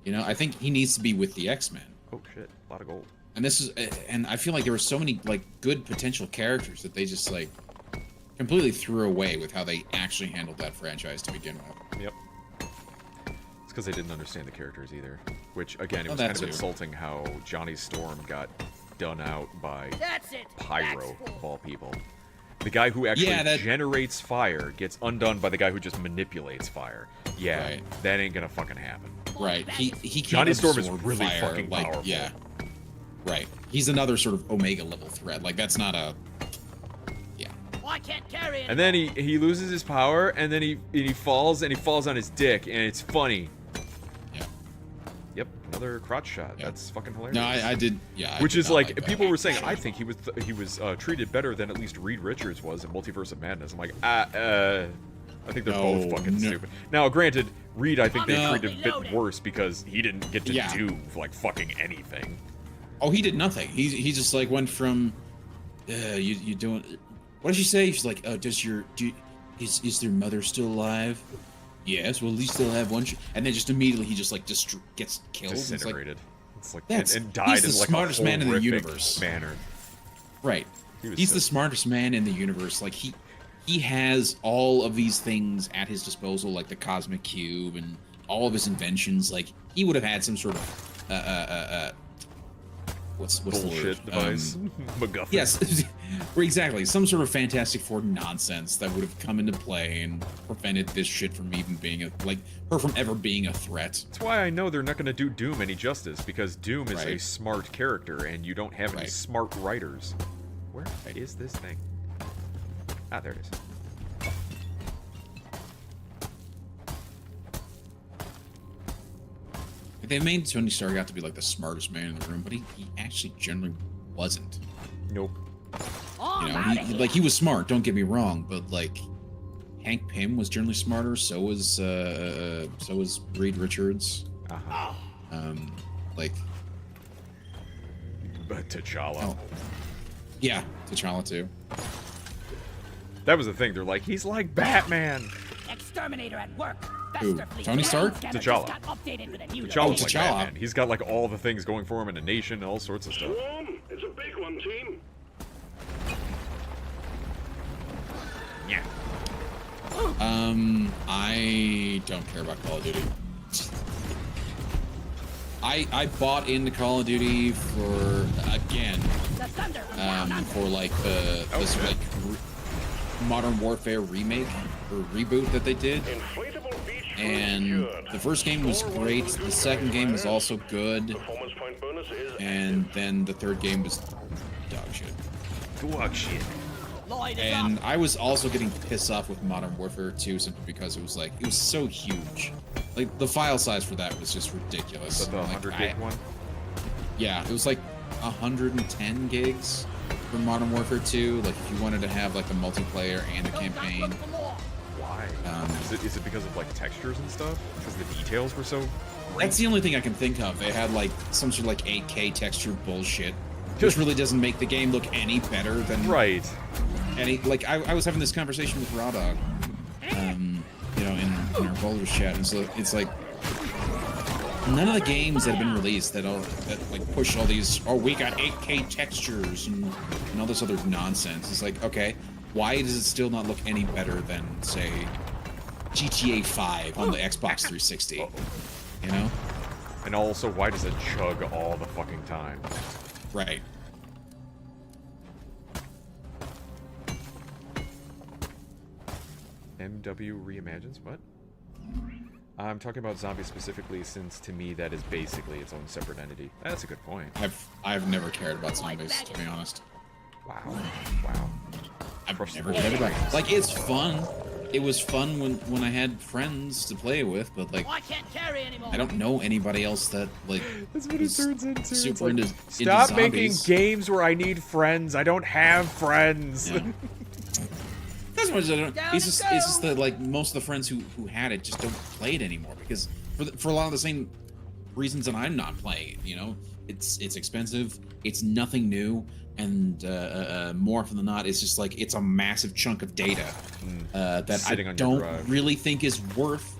You know, I think he needs to be with the X-Men. Oh shit! A lot of gold. And this is, and I feel like there were so many like good potential characters that they just like completely threw away with how they actually handled that franchise to begin with. Yep. It's because they didn't understand the characters either. Which, again, it Oh, was that kind of too. insulting how Johnny Storm got done out by That's it. Pyro, That's of all people. The guy who actually Yeah, that- generates fire gets undone by the guy who just manipulates fire. Yeah, Right. that ain't gonna fucking happen. Right. He can't Johnny Storm is absorb really fire, fucking like, powerful. Yeah. Right. He's another sort of Omega level threat. Like that's not a. Yeah. I can't carry it. And then he loses his power, and then he falls, and he falls on his dick, and it's funny. Yeah. Yep, another crotch shot. Yeah. That's fucking hilarious. No, I did. Yeah. I Which did is not like, that. people were saying, I think he was treated better than at least Reed Richards was in Multiverse of Madness. I'm like, I think they're both fucking no. stupid. Now, granted, Reed, I think they No. treated a bit worse because he didn't get to Yeah. do like fucking anything. Oh, he did nothing. He just like went from, you doing. What did she say? She's like, is their mother still alive? Yes. Well, at least they'll have one. And then just immediately he just like gets killed. It's like, Disintegrated. It's like, That's- and died he's the in like smartest a man in the horrific universe. manner. right. He was He's so- the smartest man in the universe. Like he has all of these things at his disposal, like the cosmic cube and all of his inventions. Like he would have had some sort of what's the word? Bullshit device. MacGuffin. Yes, exactly. Some sort of Fantastic Four nonsense that would have come into play and prevented this shit from even being her from ever being a threat. That's why I know they're not going to do Doom any justice, because Doom is a Right. smart character, and you don't have any Right. smart writers. Where is this thing? Ah, there it is. They made Tony Stark out to be like the smartest man in the room, but he actually generally wasn't. Nope. Oh, You know, he was smart. Don't get me wrong, but like Hank Pym was generally smarter. So was Reed Richards. Uh-huh. Like But T'Challa. oh, yeah, T'Challa too. That was the thing. They're like, he's like Batman. Exterminator at work. Who, Fester flea. Tony Stark? Scanner T'Challa. just got updated with a new T'Challa's like T'Challa. Batman. He's got like all the things going for him in a nation, all sorts of stuff. Swarm, it's a big one, team. Yeah. I don't care about Call of Duty. I bought into Call of Duty for again The thunder. for like this shit. like Modern Warfare remake or reboot that they did. Inflatable beach And the first game was great. The second game was also good. Performance point bonus is And then the third game was dog shit. Dog shit. Lloyd is And up. I was also getting pissed off with Modern Warfare 2 simply because it was so huge. Like, the file size for that was just ridiculous. Is that the Like, 100 gig one? Yeah, it was like 110 gigs for Modern Warfare 2. Like, if you wanted to have, like, the multiplayer and the campaign. Why? Um, Is it because of like textures and stuff? Because the details were so great? That's the only thing I can think of. They had, like, some sort of, like, 8K texture bullshit. Which really doesn't make the game look any better than... Right. Like, I was having this conversation with Raw Dog, you know, in our Boulders chat, and so it's like, none of the games that have been released that like push all these, oh, we got 8K textures and all this other nonsense. It's like, okay, why does it still not look any better than, say, GTA 5 on the Xbox 360? You know? And also, why does it chug all the fucking time? Right. MW reimagines? What? I'm talking about zombies specifically, since to me that is basically its own separate entity. That's a good point. I've never cared about zombies, to be honest. Wow. Wow. I've never cared about it. Like, it's fun. It was fun when I had friends to play with, but like, I can't carry anymore. I don't know anybody else that like. That's what it is turns into. It's Super like, into stop into making zombies. games where I need friends. I don't have friends. Yeah. That's much I don't. Down It's it just that like most of the friends who had it just don't play it anymore because for a lot of the same reasons that I'm not playing it. You know, it's expensive. It's nothing new. And more often than not, it's just like it's a massive chunk of data that I Sitting on your don't drive. really think is worth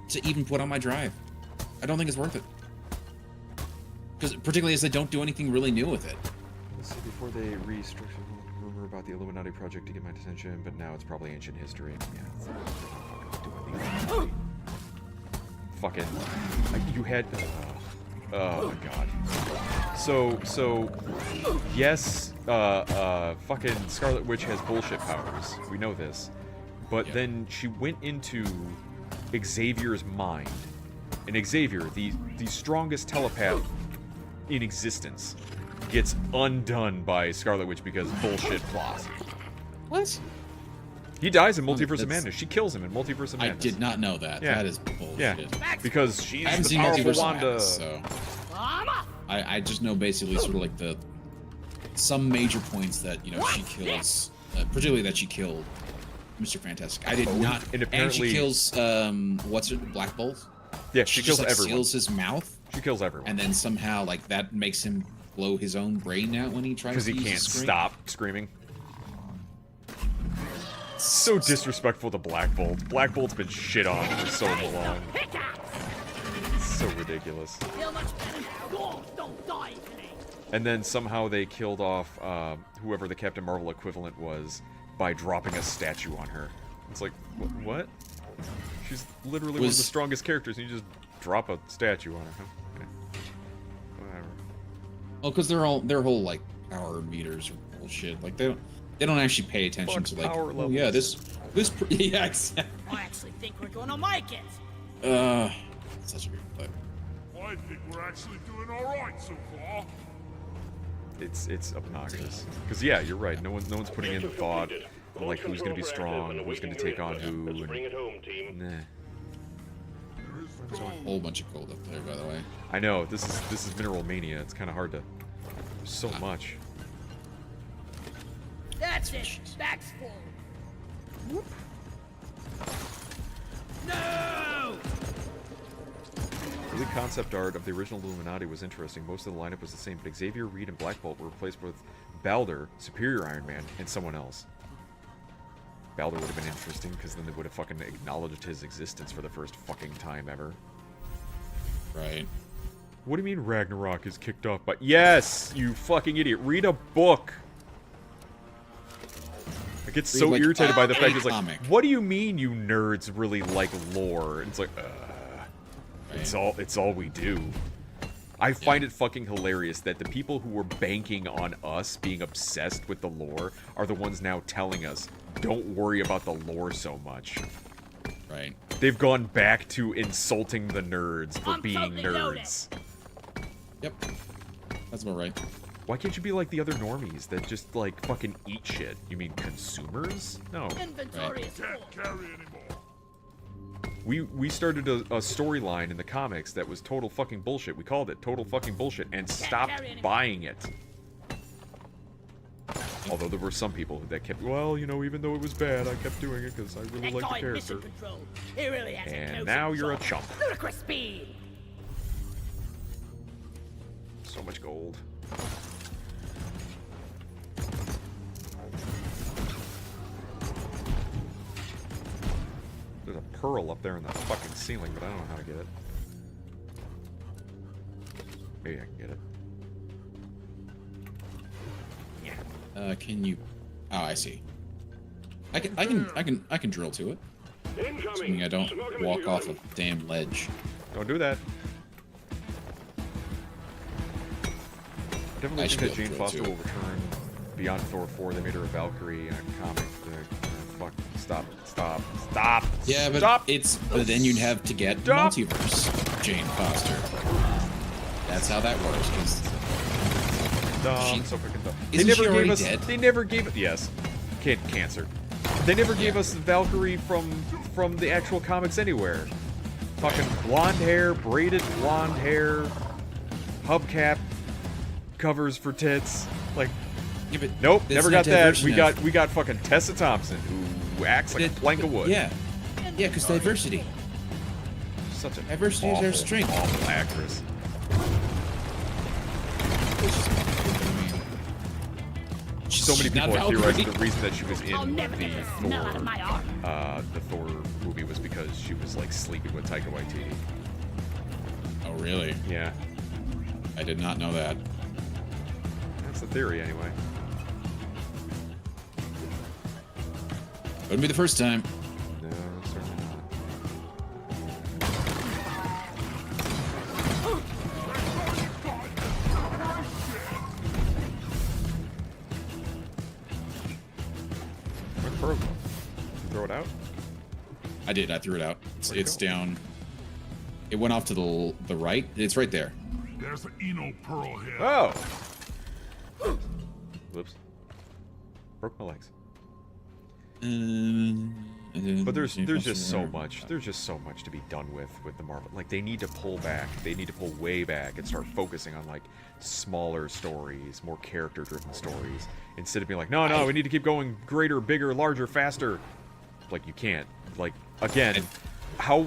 to even put on my drive. I don't think it's worth it. Because particularly as they don't do anything really new with it. Let's see, before they restructured the rumor about the Illuminati project to get my attention, but now it's probably ancient history. Yeah, it's fucking doing these. Fucking, you had. Oh my god. So yes, fucking Scarlet Witch has bullshit powers. We know this. But then she went into Xavier's mind. And Xavier, the strongest telepath in existence, gets undone by Scarlet Witch because bullshit plot. What? He dies in Multiverse of That's- Madness. She kills him in Multiverse of I Madness. did not know that. Yeah. That is bullshit. Yeah, because she's I haven't the seen powerful Multiverse of Wanda. Madness, so I just know basically sort of like some major points that she kills, particularly that she killed Mr. Fantastic. I did not. and And apparently- she kills what's it? Black Bolt. Yeah, she kills just, like, everyone. Seals his mouth, She kills everyone. and then somehow like that makes him blow his own brain out when he tries Because to he use can't his scream. stop screaming. So disrespectful to Black Bolt. Black Bolt's been shit on for so long. It's so ridiculous. Feel much better now. Don't die today. And then somehow they killed off whoever the Captain Marvel equivalent was by dropping a statue on her. It's like, what? She's literally one of the strongest characters, and you just drop a statue on her. Huh? Okay. Whatever. Well, because their whole like power meters are bullshit. Like they don't actually pay attention Fuck to like, power oh yeah, this yeah, exactly. I actually think we're gonna make it. Such a good play. I think we're actually doing all right so far. It's obnoxious. Because yeah, you're right. No one's putting in the thought of like who's gonna be strong, who's gonna take on who. Let's bring And, it home, team. nah. There's a whole bunch of gold up there, by the way. I know this is Mineral Mania. It's kind of hard to. There's so much. That's it. Back's full. No! Early concept art of the original Illuminati was interesting. Most of the lineup was the same, but Xavier, Reed, and Black Bolt were replaced with Baldur, Superior Iron Man, and someone else. Baldur would have been interesting, because then they would have fucking acknowledged his existence for the first fucking time ever. Right. What do you mean Ragnarok is kicked off by... Yes! You fucking idiot. Read a book! I get so like, irritated by the a fact it's like, comic. what do you mean you nerds really like lore? And it's like, Right. it's all we do. I find it fucking hilarious that the people who were banking on us being obsessed with the lore are the ones now telling us, don't worry about the lore so much. Right. They've gone back to insulting the nerds for I'm being totally loaded. nerds. Yep. That's about right. Why can't you be like the other normies that just, like, fucking eat shit? You mean consumers? No. Inventory is full. Can't carry anymore. We started a storyline in the comics that was total fucking bullshit. We called it total fucking bullshit and stopped carry anymore. buying it. Although there were some people that kept, well, you know, even though it was bad, I kept doing it because I really That liked the guy in mission character. control. He really has And now you're a chump. Ludicrous speed. So much gold. There's a pearl up there in the fucking ceiling, but I don't know how to get it. Maybe I can get it. Can you? Oh, I see. I can drill to it. Assuming I don't walk off a damn ledge. Don't do that. I definitely I think should that be Jane able to Foster too. will return beyond Thor 4. They made her a Valkyrie in a comic. Fuck. Stop. Yeah, but Stop. but then you'd have to get Stop. multiverse Jane Foster. That's how that works. Because Dumb, so freaking dumb. Isn't she already dead? They never gave it. Yes, cancer. They never gave us Valkyrie from the actual comics anywhere. Fucking blonde hair, braided blonde hair, hubcap, covers for tits. Like, yeah, but nope, that's never not got that. diversity. We got fucking Tessa Thompson, who acts like a plank of wood. Yeah, because diversity. Such a Diversity is our awful, strength. awful actress. So many She's not people are theorizing Valkyrie. the reason that she was I'll in never get the smell out of my arm. the Thor movie was because she was like sleeping with Taika Waititi. Oh, really? Yeah, I did not know that. that's the theory anyway. Wouldn't be the first time. No, certainly not. Where'd the pearl go? Throw it out? I did. I threw it out. Where'd it It's go? down. It went off to the right. It's right there. There's the Eno Pearl here. Oh! Whoops. Broke my legs. But there's just so much. There's just so much to be done with the Marvel. Like, they need to pull back. They need to pull way back and start focusing on like smaller stories, more character-driven stories, instead of being like, no, we need to keep going greater, bigger, larger, faster. Like, you can't. Like, again, how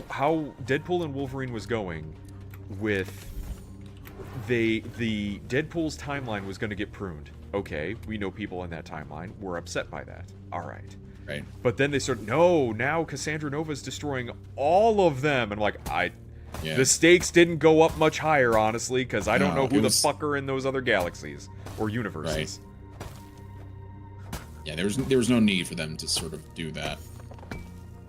Deadpool and Wolverine was going with the Deadpool's timeline was going to get pruned. Okay, we know people in that timeline. We're upset by that. All right. Right. But then they start, no, now Cassandra Nova's destroying all of them. And I'm like, Yeah. the stakes didn't go up much higher, honestly, because I don't No, know who it the was- fuck are in those other galaxies or universes. Yeah, there was no need for them to sort of do that.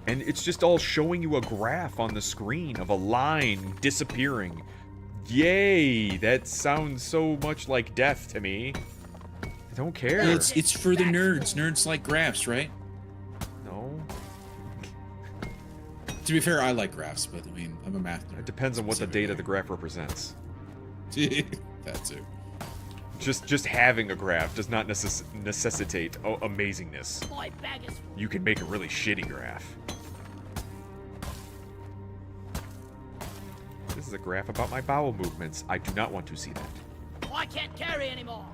And it's just all showing you a graph on the screen of a line disappearing. Yay! That sounds so much like death to me. I don't care. Well, it's for the nerds. Nerds like graphs, right? No. To be fair, I like graphs, but I mean, I'm a math It nerd. depends on what the data the graph represents. That too. Just having a graph does not necessitate amazingness. My bag is full. You can make a really shitty graph. This is a graph about my bowel movements. I do not want to see that. I can't carry anymore.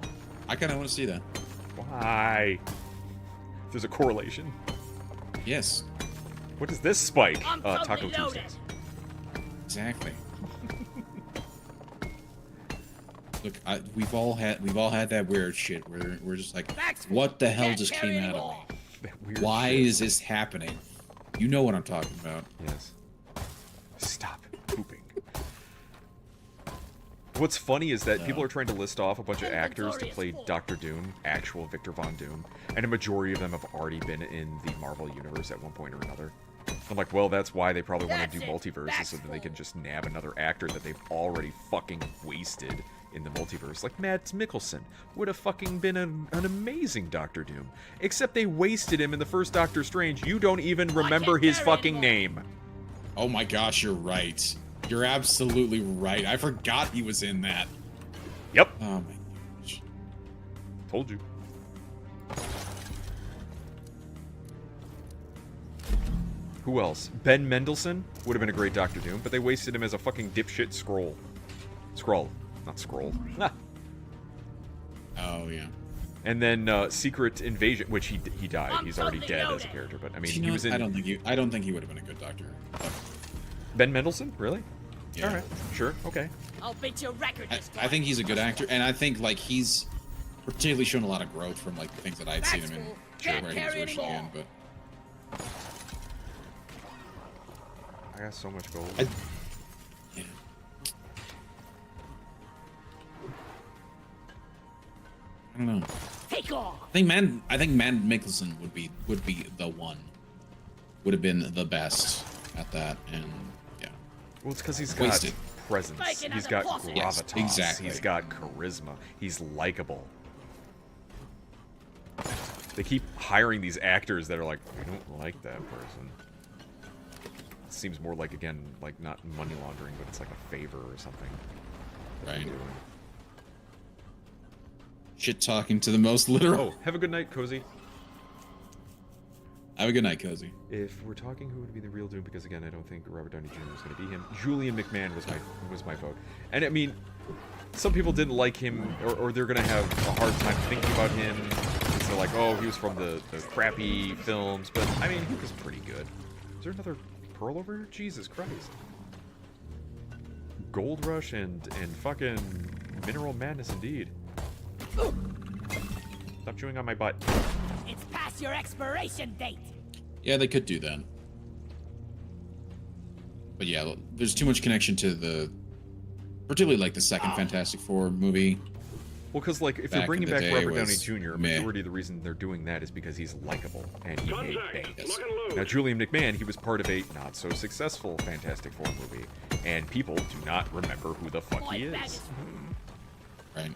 I kind of want to see that. Why? There's a correlation. Yes, What is this spike? I'm Taco totally loaded. Tuesdays. exactly. Look, we've all had that weird shit where we're just like, Back's full. what the hell Can't just carry came out of anymore. me? That weird Why shit. is this happening? You know what I'm talking about. Yes. Stop pooping. What's funny is that people are trying to list off a bunch of actors to play Dr. Doom, actual Victor Von Doom, and a majority of them have already been in the Marvel Universe at one point or another. I'm like, well, that's why they probably want to do That's it. multiverses, That's so that they full. can just nab another actor that they've already fucking wasted in the multiverse. Like Mads Mikkelsen would have fucking been an amazing Doctor Doom. Except they wasted him in the first Doctor Strange. You don't even remember can't his carry fucking anymore. name. Oh my gosh, you're right. You're absolutely right. I forgot he was in that. Yep. Oh my gosh. Told you. Who else? Ben Mendelsohn would have been a great Doctor Doom, but they wasted him as a fucking dipshit Skrull. Skrull, not Skrull. Oh yeah. And then Secret Invasion, which he died. He's already dead as a character, but I mean, he was in. I don't think he would have been a good Doctor. Ben Mendelsohn, really? Yeah. All right, sure, okay. I'll beat your record this time. I think he's a good actor, and I think like he's particularly shown a lot of growth from like the things that I'd seen him in Can't where he was carry originally in. anymore. But I got so much gold. yeah. I don't know. Take off. I think Man Mikkelsen would be the one. Would have been the best at that, and yeah. Well, it's because he's got Wasted. presence. Like He's another got pussy. Yes, gravitas. exactly. He's got charisma. He's likable. They keep hiring these actors that are like, I don't like that person. It seems more like, again, like not money laundering, but it's like a favor or something. that Right. they're doing. Shit talking to the most literal. Oh, have a good night, Cozy. Have a good night, Cozy. If we're talking who would be the real Doom, because again, I don't think Robert Downey Jr. is going to be him. Julian McMahon was my vote, and I mean, some people didn't like him, or they're going to have a hard time thinking about him. Because they're like, oh, he was from the crappy films, but I mean, he was pretty good. Is there another pearl over here? Jesus Christ! Gold Rush and fucking Mineral Madness indeed. Stop chewing on my butt. It's past your expiration date. Yeah, they could do that. But yeah, there's too much connection to particularly like the second Fantastic Four movie. Well, because like if you're Back bringing in the back day Robert Downey was Jr., a meh. majority of the reason they're doing that is because he's likable and he made Contact. banks. Lock and load. Now, Julian McMahon, he was part of a not so successful Fantastic Four movie, and people do not remember who the fuck he Boy, is. Right.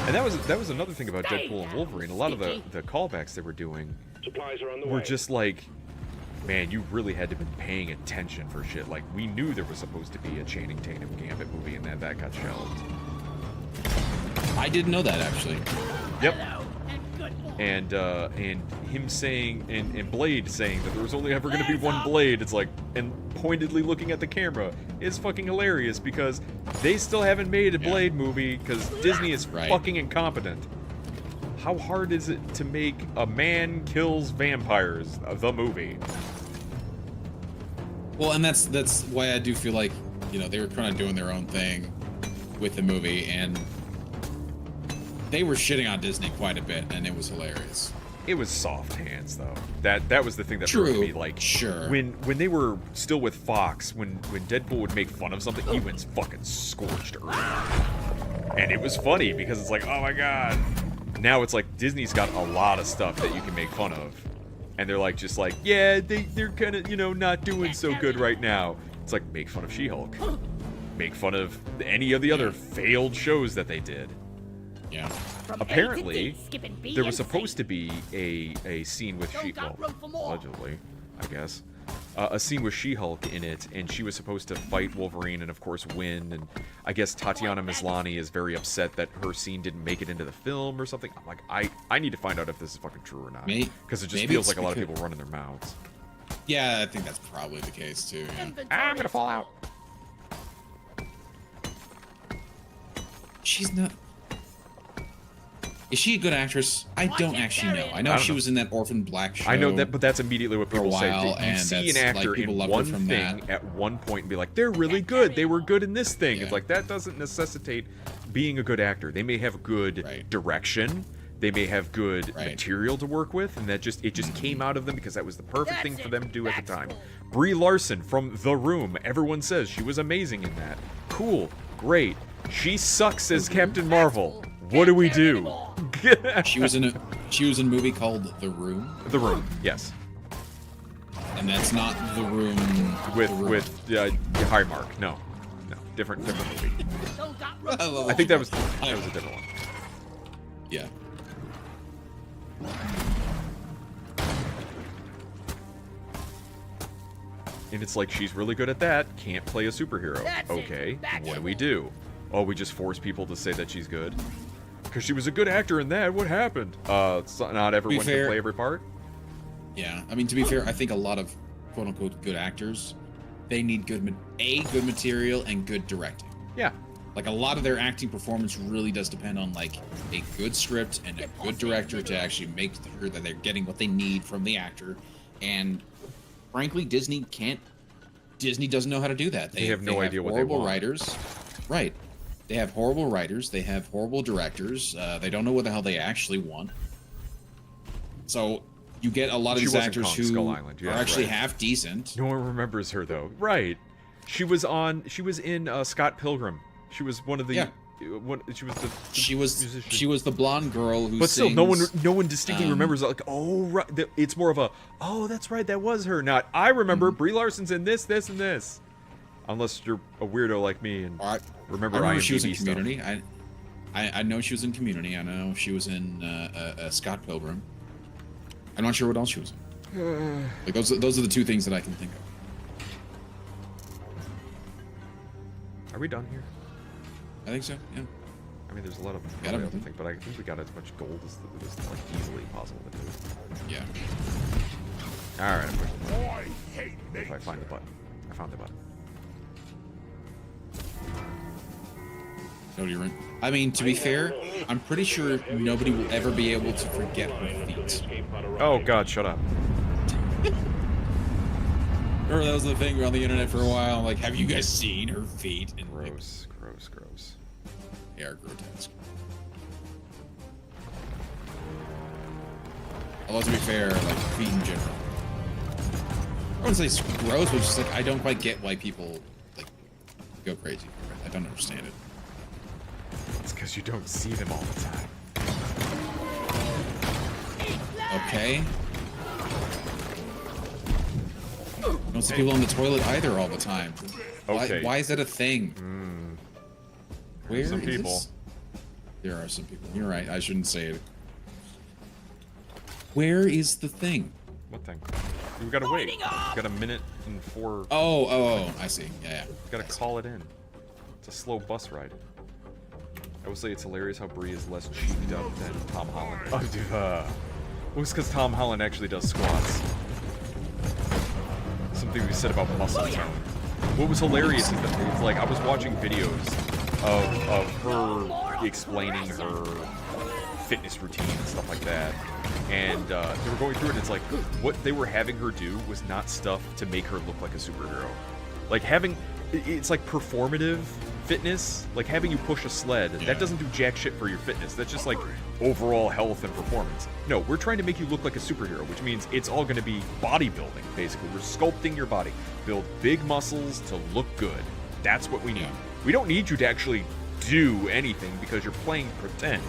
And that was another thing about Deadpool and Wolverine. A lot of the callbacks they were doing Supplies are on the were way. just like, man, you really had to have been paying attention for shit. Like, we knew there was supposed to be a Channing Tatum Gambit movie, and that got shelved. I didn't know that actually. Yep. Hello, and good boy. And him saying and Blade saying that there was only ever going to be one Blade. It's like, and pointedly looking at the camera is fucking hilarious because they still haven't made a Blade movie because Disney is Right. fucking incompetent. How hard is it to make a man kills vampires the movie? Well, and that's why I do feel like, you know, they were kind of doing their own thing with the movie, and they were shitting on Disney quite a bit, and it was hilarious. It was soft hands though. That was the thing that True, hurt me. Like, sure. when they were still with Fox, when Deadpool would make fun of something, he went fucking scorched earth. And it was funny because it's like, oh my god. Now it's like Disney's got a lot of stuff that you can make fun of, and they're like, just like, yeah, they're kind of, you know, not doing so good right now. It's like, make fun of She-Hulk, make fun of any of the other failed shows that they did. Yeah. From Apparently, A to D, skipping B there was and C. supposed to be a scene with Don't She-Hulk, got room for more. allegedly, I guess. A scene with She-Hulk in it, and she was supposed to fight Wolverine and, of course, win. And I guess Tatiana Maslany is very upset that her scene didn't make it into the film or something. I'm like, I need to find out if this is fucking true or not, because it just Maybe feels it's like a lot of because- people running their mouths. Yeah, I think that's probably the case too. Yeah. Inventory I'm gonna fall out. She's not. Is she a good actress? I don't actually know. I know I don't she know. was in that Orphan Black show. I know that, but that's immediately what for a people say. while, You and see an that's, like, actor people in loved her one from thing that. at one point and be like, they're really good. They were good in this thing. Yeah. It's like, that doesn't necessitate being a good actor. They may have good Right. direction. They may have good Right. material to work with, and it just came out of them because that was the perfect thing That's for it. them to do at the That's time. cool. Brie Larson from The Room. Everyone says she was amazing in that. Cool. Great. She sucks as Captain Marvel. What do we do? She was in a movie called The Room, The Room. Yes. and that's not The Room With The Room. High Mark. No, different movie. Don't got room. I love I think that was a different one. Yeah. And it's like, she's really good at that, can't play a superhero. That's it. Okay, Back what to do we work. do? Oh, we just force people to say that she's good? Because she was a good actor in that, what happened? Not everyone can fair- play every part? Yeah, I mean, to be fair, I think a lot of quote-unquote good actors, they need good material and good directing. Yeah. Like, a lot of their acting performance really does depend on, like, a good script and a good director to actually make sure that they're getting what they need from the actor. And, frankly, Disney doesn't know how to do that. They have no idea what they horrible want. writers. Right. They have horrible writers. They have horrible directors. They don't know what the hell they actually want. So you get a lot of She these wasn't actors Kong who Skull Island, yeah, are actually right. half decent. No one remembers her, though. Right. She was in Scott Pilgrim. She was one of the... Yeah. She was the musician. She was the blonde girl who But still, sings, no one distinctly remembers. Like, oh, right. It's more of a, oh, that's right, that was her. Not, I remember Brie Larson's in this, this, and this. Unless you're a weirdo like me and remember I remember IMDb she was in stuff. Community. I know she was in Community. I know she was in Scott Pilgrim. I'm not sure what else she was in. Like those are the two things that I can think of. Are we done here? I think so. Yeah. I mean, there's a lot of Got other everything. things, but I think we got as much gold as like easily possible to do. Yeah. All right, I'm pushing the button. I hate If I nature. find the button, I found the button. No, you're right. I mean, to be fair, I'm pretty sure nobody will ever be able to forget her feet. Oh God, shut up. Remember that was the thing on the internet for a while. Like, have you guys seen her feet? And like, Gross, gross, gross. they are grotesque. Although to be fair, like feet in general, I wouldn't say it's gross, but it's just like I don't quite get why people like go crazy for it. I don't understand it. It's because you don't see them all the time. Okay. I don't see people in the toilet either all the time. Okay. Why is that a thing? Where some is people. this? There are some people. You're right. I shouldn't say it. Where is the thing? What thing? We gotta wait. We've got a minute and 4. Oh, I see. Yeah. Gotta call it in. It's a slow bus ride. I will say it's hilarious how Brie is less cheeked up than Tom Holland. Oh, dude. Well, it's because Tom Holland actually does squats. Something we said about muscle tone. What was hilarious is that it's like I was watching videos of her explaining her fitness routine and stuff like that, and they were going through it. And it's like what they were having her do was not stuff to make her look like a superhero. Like it's like performative fitness, like having you push a sled. That doesn't do jack shit for your fitness. That's just like overall health and performance. No, we're trying to make you look like a superhero, which means it's all going to be bodybuilding, basically. We're sculpting your body. Build big muscles to look good. That's what we need. We don't need you to actually do anything because you're playing pretend.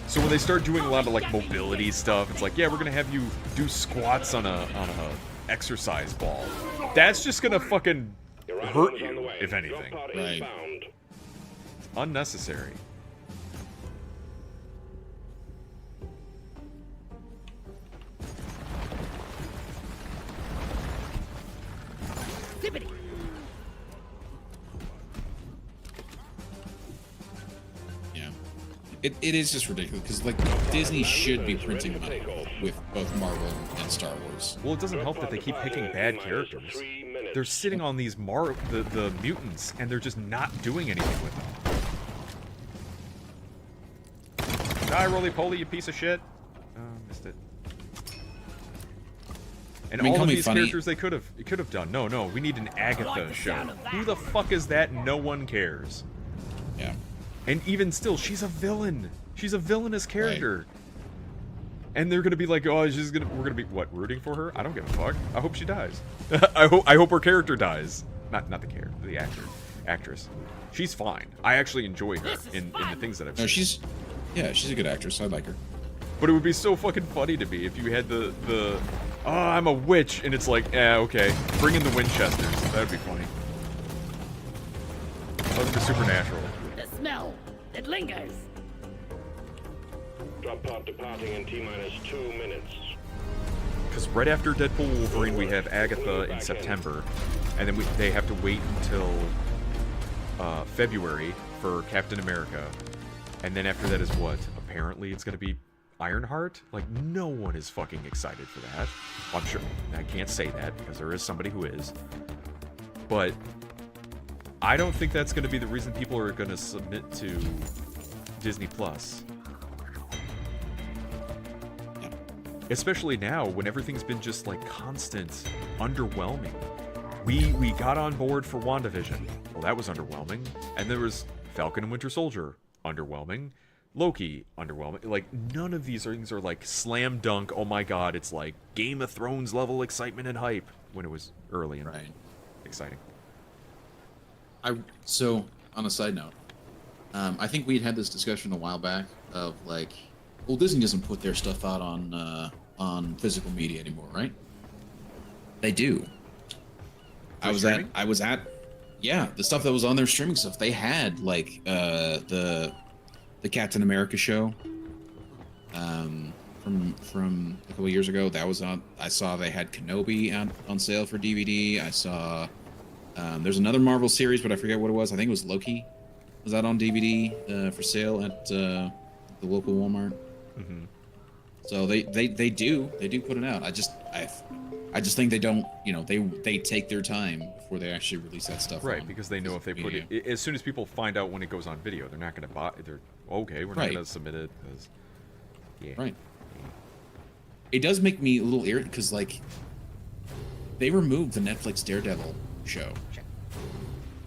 So when they start doing a lot of like mobility stuff, it's like, yeah, we're going to have you do squats on a exercise ball. That's just going to fucking hurt you, if anything. Right. It's unnecessary. Tippity. Yeah. It is just ridiculous because like Disney should be printing money with both Marvel and Star Wars. Well, it doesn't help that they keep picking bad characters. They're sitting on these the mutants, and they're just not doing anything with them. Die, roly-poly, you piece of shit. Oh, missed it. And I mean, all call of me these funny. characters they could have done. No, we need an Agatha show. Who the fuck is that? No one cares. Yeah. And even still, she's a villain. She's a villainous character. And they're gonna be like, oh, we're gonna be what, rooting for her? I don't give a fuck. I hope she dies. I hope her character dies. Not the character, the actress. She's fine. I actually enjoy her in the things that I've No, seen. she's a good actress. I like her. But it would be so fucking funny to me if you had the oh, I'm a witch, and it's like, okay, bring in the Winchesters. That'd be funny. Let's be supernatural. The smell. It lingers. Drop pod departing in T-minus 2 minutes. because right after Deadpool Wolverine we have Agatha in September, and then they have to wait until February for Captain America, and then after that is what? Apparently it's going to be Ironheart? Like, no one is fucking excited for that. Well, I'm sure I can't say that because there is somebody who is, but I don't think that's going to be the reason people are going to submit to Disney Plus. Especially now, when everything's been just, like, constant, underwhelming. We got on board for WandaVision. Well, that was underwhelming. And there was Falcon and Winter Soldier. Underwhelming. Loki. Underwhelming. Like, none of these things are, like, slam dunk, oh my god, it's like Game of Thrones level excitement and hype. When it was early and exciting. So, on a side note, I think we'd had this discussion a while back of, like, well, Disney doesn't put their stuff out on physical media anymore, right? They do. I was at yeah, the stuff that was on their streaming stuff. They had like the Captain America show from a couple of years ago. That was on. I saw they had Kenobi on sale for DVD. I saw there's another Marvel series, but I forget what it was. I think it was Loki. Was that on DVD for sale at the local Walmart? Mm-hmm. So they do put it out. I just think they don't, they take their time before they actually release that stuff. Right, because they know if they put it, as soon as people find out when it goes on video, they're not going to buy. They're okay. We're not going to submit it. Right. It does make me a little irritated because like they removed the Netflix Daredevil show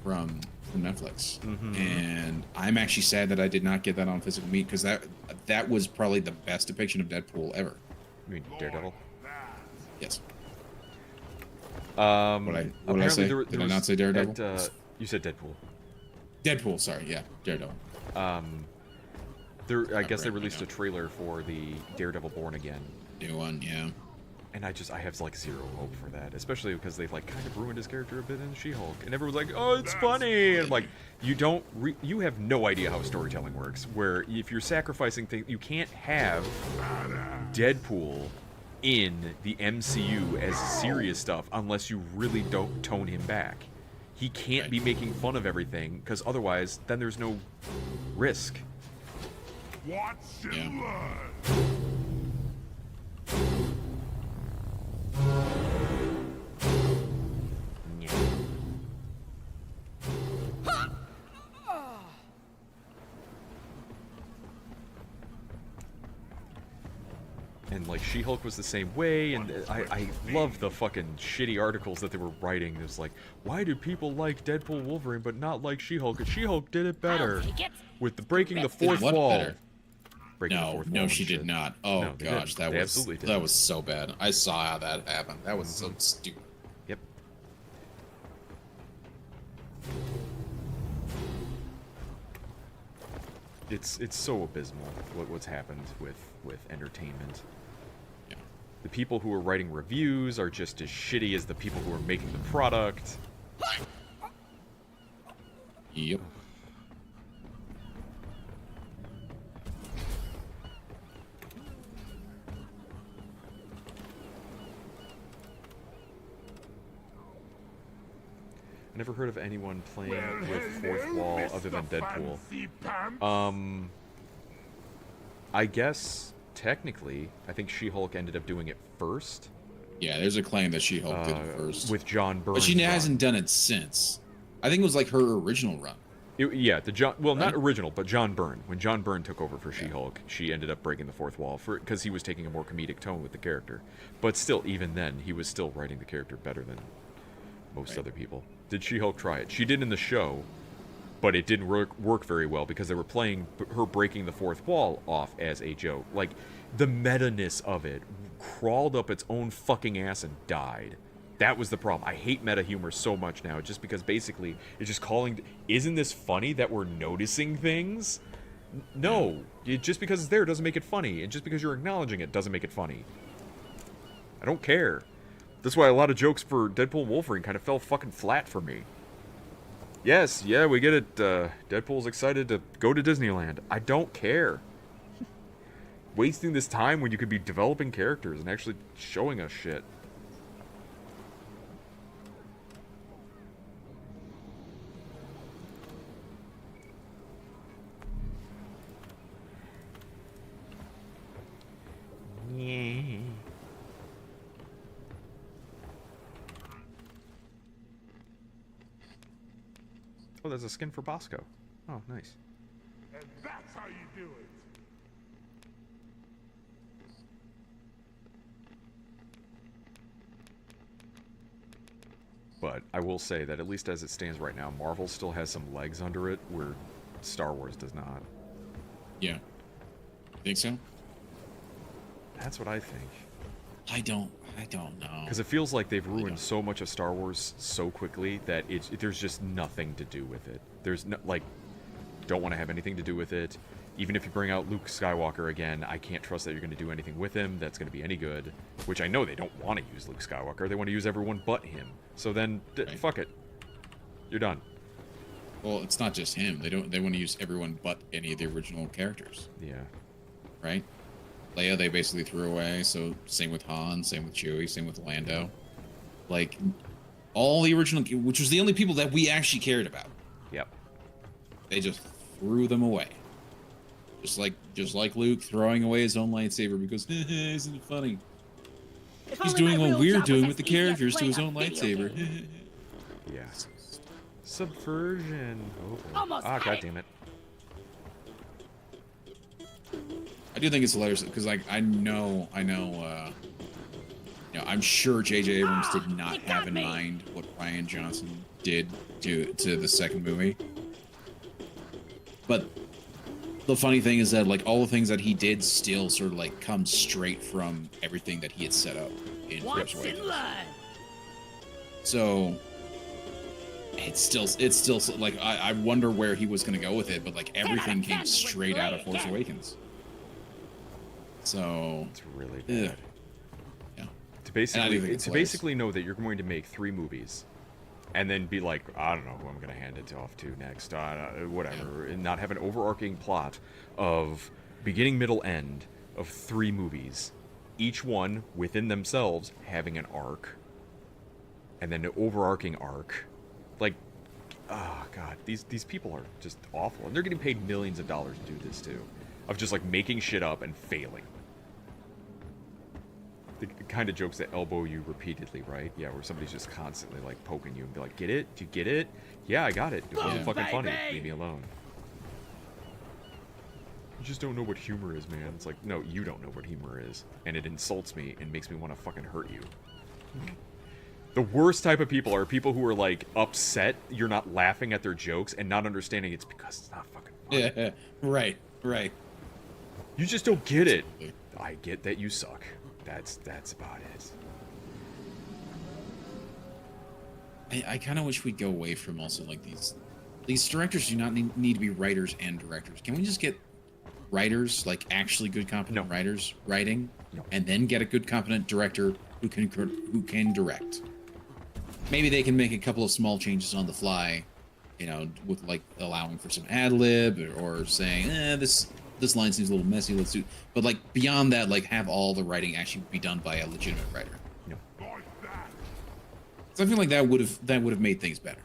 from Netflix, and I'm actually sad that I did not get that on physical media because that was probably the best depiction of Deadpool ever. You mean Daredevil? Yes. What did I say? Did I not say Daredevil? You said Deadpool. Deadpool, sorry, yeah, Daredevil. I guess they released a trailer for the Daredevil Born Again. New one, yeah. And I have like zero hope for that, especially because they've like kind of ruined his character a bit in She-Hulk, and everyone's like, "Oh, it's funny," and I'm like, you have no idea how storytelling works. Where if you're sacrificing things, you can't have Deadpool in the MCU as serious stuff unless you really don't tone him back. He can't be making fun of everything because otherwise, then there's no risk. What's your Yeah. And like She-Hulk was the same way, and I love the fucking shitty articles that they were writing. It was like, why do people like Deadpool Wolverine but not like She-Hulk? And She-Hulk did it better with the breaking the fourth wall. Better? No, she did not. Oh No, gosh, didn't. that was so bad. I saw how that happened. That was so stupid. Yep. It's so abysmal what's happened with entertainment. Yeah. The people who are writing reviews are just as shitty as the people who are making the product. Yep. I never heard of anyone playing with fourth wall other than Deadpool. I guess technically, I think She-Hulk ended up doing it first. Yeah, there's a claim that She-Hulk did it first. With John Byrne. But she hasn't done it since. I think it was like her original run. Not original, but John Byrne. When John Byrne took over for She-Hulk, she ended up breaking the fourth wall because he was taking a more comedic tone with the character. But still, even then, he was still writing the character better than most other people. Did She-Hulk try it? She did in the show, but it didn't work very well because they were playing her breaking the fourth wall off as a joke. Like, the meta-ness of it crawled up its own fucking ass and died. That was the problem. I hate meta humor so much now, just because basically it's just calling... Isn't this funny that we're noticing things? No. Just because it's there doesn't make it funny, and just because you're acknowledging it doesn't make it funny. I don't care. That's why a lot of jokes for Deadpool and Wolverine kind of fell fucking flat for me. Yes, yeah, we get it. Deadpool's excited to go to Disneyland. I don't care. wasting this time when you could be developing characters and actually showing us shit. Yeah. Oh, there's a skin for Bosco. Oh, nice. And that's how you do it. But I will say that at least as it stands right now, Marvel still has some legs under it where Star Wars does not. Yeah. Think so? That's what I think. I don't know. Because it feels like they've ruined so much of Star Wars so quickly that there's just nothing to do with it. There's no, like, don't want to have anything to do with it. Even if you bring out Luke Skywalker again, I can't trust that you're going to do anything with him that's going to be any good. Which I know they don't want to use Luke Skywalker. They want to use everyone but him. So then, fuck it. You're done. Well, it's not just him. They want to use everyone but any of the original characters. Yeah. Right? Leia, they basically threw away. So same with Han, same with Chewie, same with Lando. Like, all the original, which was the only people that we actually cared about. Yep. They just threw them away. Just like Luke throwing away his own lightsaber because isn't it funny? He's doing what we're doing with the characters to his own lightsaber. Yeah. Subversion. Oh, Almost ah, had it. goddammit. I do think it's hilarious because, like, I know, you know, I'm sure J.J. Abrams did not you have got in me. mind what Rian Johnson did to the second movie. But the funny thing is that, like, all the things that he did still sort of, like, come straight from everything that he had set up in Force What's in Awakens. line? So it's still like I wonder where he was gonna go with it, but like everything came straight out of Force Awakens. So It's really yeah, bad. yeah. To And I do think it's basically know that you're going to make 3 movies, and then be like, I don't know who I'm going to hand it off to next, whatever, and not have an overarching plot of beginning, middle, end of 3 movies, each one within themselves having an arc, and then an overarching arc. Like, oh god, these people are just awful, and they're getting paid millions of dollars to do this too, of just like making shit up and failing. The kind of jokes that elbow you repeatedly, right? Yeah, where somebody's just constantly like poking you and be like, "Get it? Do you get it? Yeah, I got it. It wasn't Yeah. fucking funny. Baby! Leave me alone." You just don't know what humor is, man. It's like, no, you don't know what humor is, and it insults me and makes me want to fucking hurt you. The worst type of people are people who are like upset you're not laughing at their jokes and not understanding it's because it's not fucking funny. Yeah, right. You just don't get it. I get that you suck. That's about it. I kind of wish we'd go away from also like these directors do not need to be writers and directors. Can we just get writers, like actually good competent writers writing, and then get a good competent director who can direct? Maybe they can make a couple of small changes on the fly, you know, with like allowing for some ad lib or saying, this line seems a little messy, let's do. But like beyond that, like have all the writing actually be done by a legitimate writer. Like that. So I feel like that would have made things better.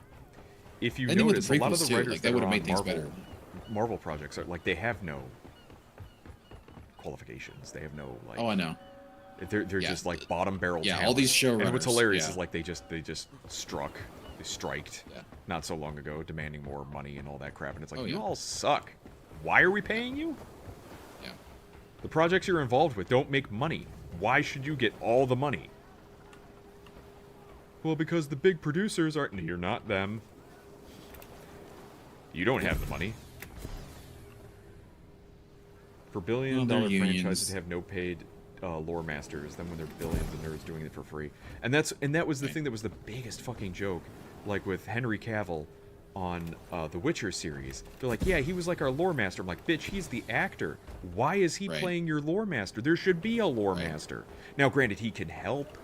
If you I think with notice, the a lot of prequels, the too, writers like, that that would've are on made things better. Marvel projects are like they have no qualifications. They have no like. Oh, I know. They're Yeah. just like bottom barrel. Yeah, talent. all these showrunners. And what's hilarious yeah. is like they just striked Yeah. not so long ago, demanding more money and all that crap. And it's like, Oh, you yeah. all suck. Why are we paying you? Yeah. The projects you're involved with don't make money. Why should you get all the money? Well, because the big producers are. You're not them. You don't have the money. For billion-dollar they're franchises unions. to have no paid lore masters, then when they're billions of nerds doing it for free, and that was the Right. thing that was the biggest fucking joke, like with Henry Cavill on the Witcher series. They're like, yeah, he was like our lore master. I'm like, bitch, he's the actor. Why is he Right. playing your lore master? There should be a lore Right. master. Now, granted, he can help,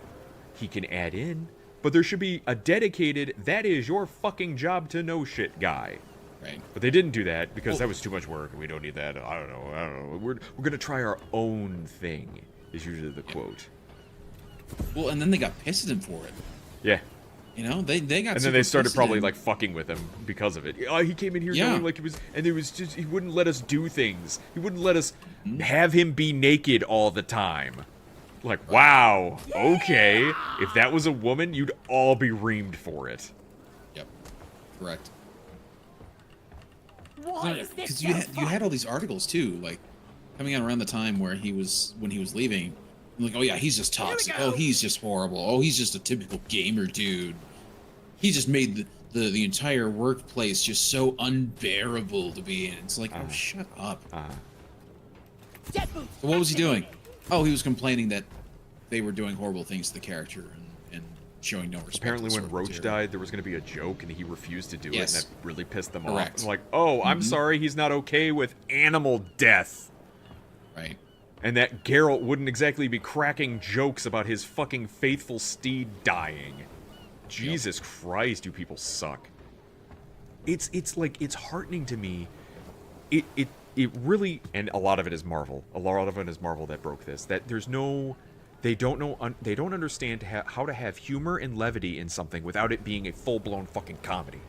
he can add in, but there should be a dedicated, that is your fucking job to know shit guy. Right. But they didn't do that because that was too much work, and we don't need that. I don't know. We're gonna try our own thing. Is usually the quote. Well, and then they got pissed at him for it. Yeah. You know, they got. And then they started pissed at probably him. like fucking with him because of it. He came in here Yeah. knowing like it was, and it was just he wouldn't let us do things. He wouldn't let us have him be naked all the time. Like, wow, okay. If that was a woman, you'd all be reamed for it. Yep. Correct. Why is this Because so you had all these articles too, like coming out around the time where when he was leaving. Like, oh yeah, he's just toxic. Oh, he's just horrible. Oh, he's just a typical gamer dude. He just made the entire workplace just so unbearable to be in. It's like, oh, shut up. Jet boots So what was he doing? activated. Oh, he was complaining that they were doing horrible things to the character and showing no respect. Apparently to the when source Roach material. died, there was going to be a joke, and he refused to do Yes. it, and that really pissed them Correct. off. I'm like, oh, I'm sorry, he's not okay with animal death. Right. And that Geralt wouldn't exactly be cracking jokes about his fucking faithful steed dying. Jesus Christ, you people suck. It's like, it's heartening to me. It really, and a lot of it is Marvel. A lot of it is Marvel that broke this. That there's no, they don't understand how to have humor and levity in something without it being a full-blown fucking comedy.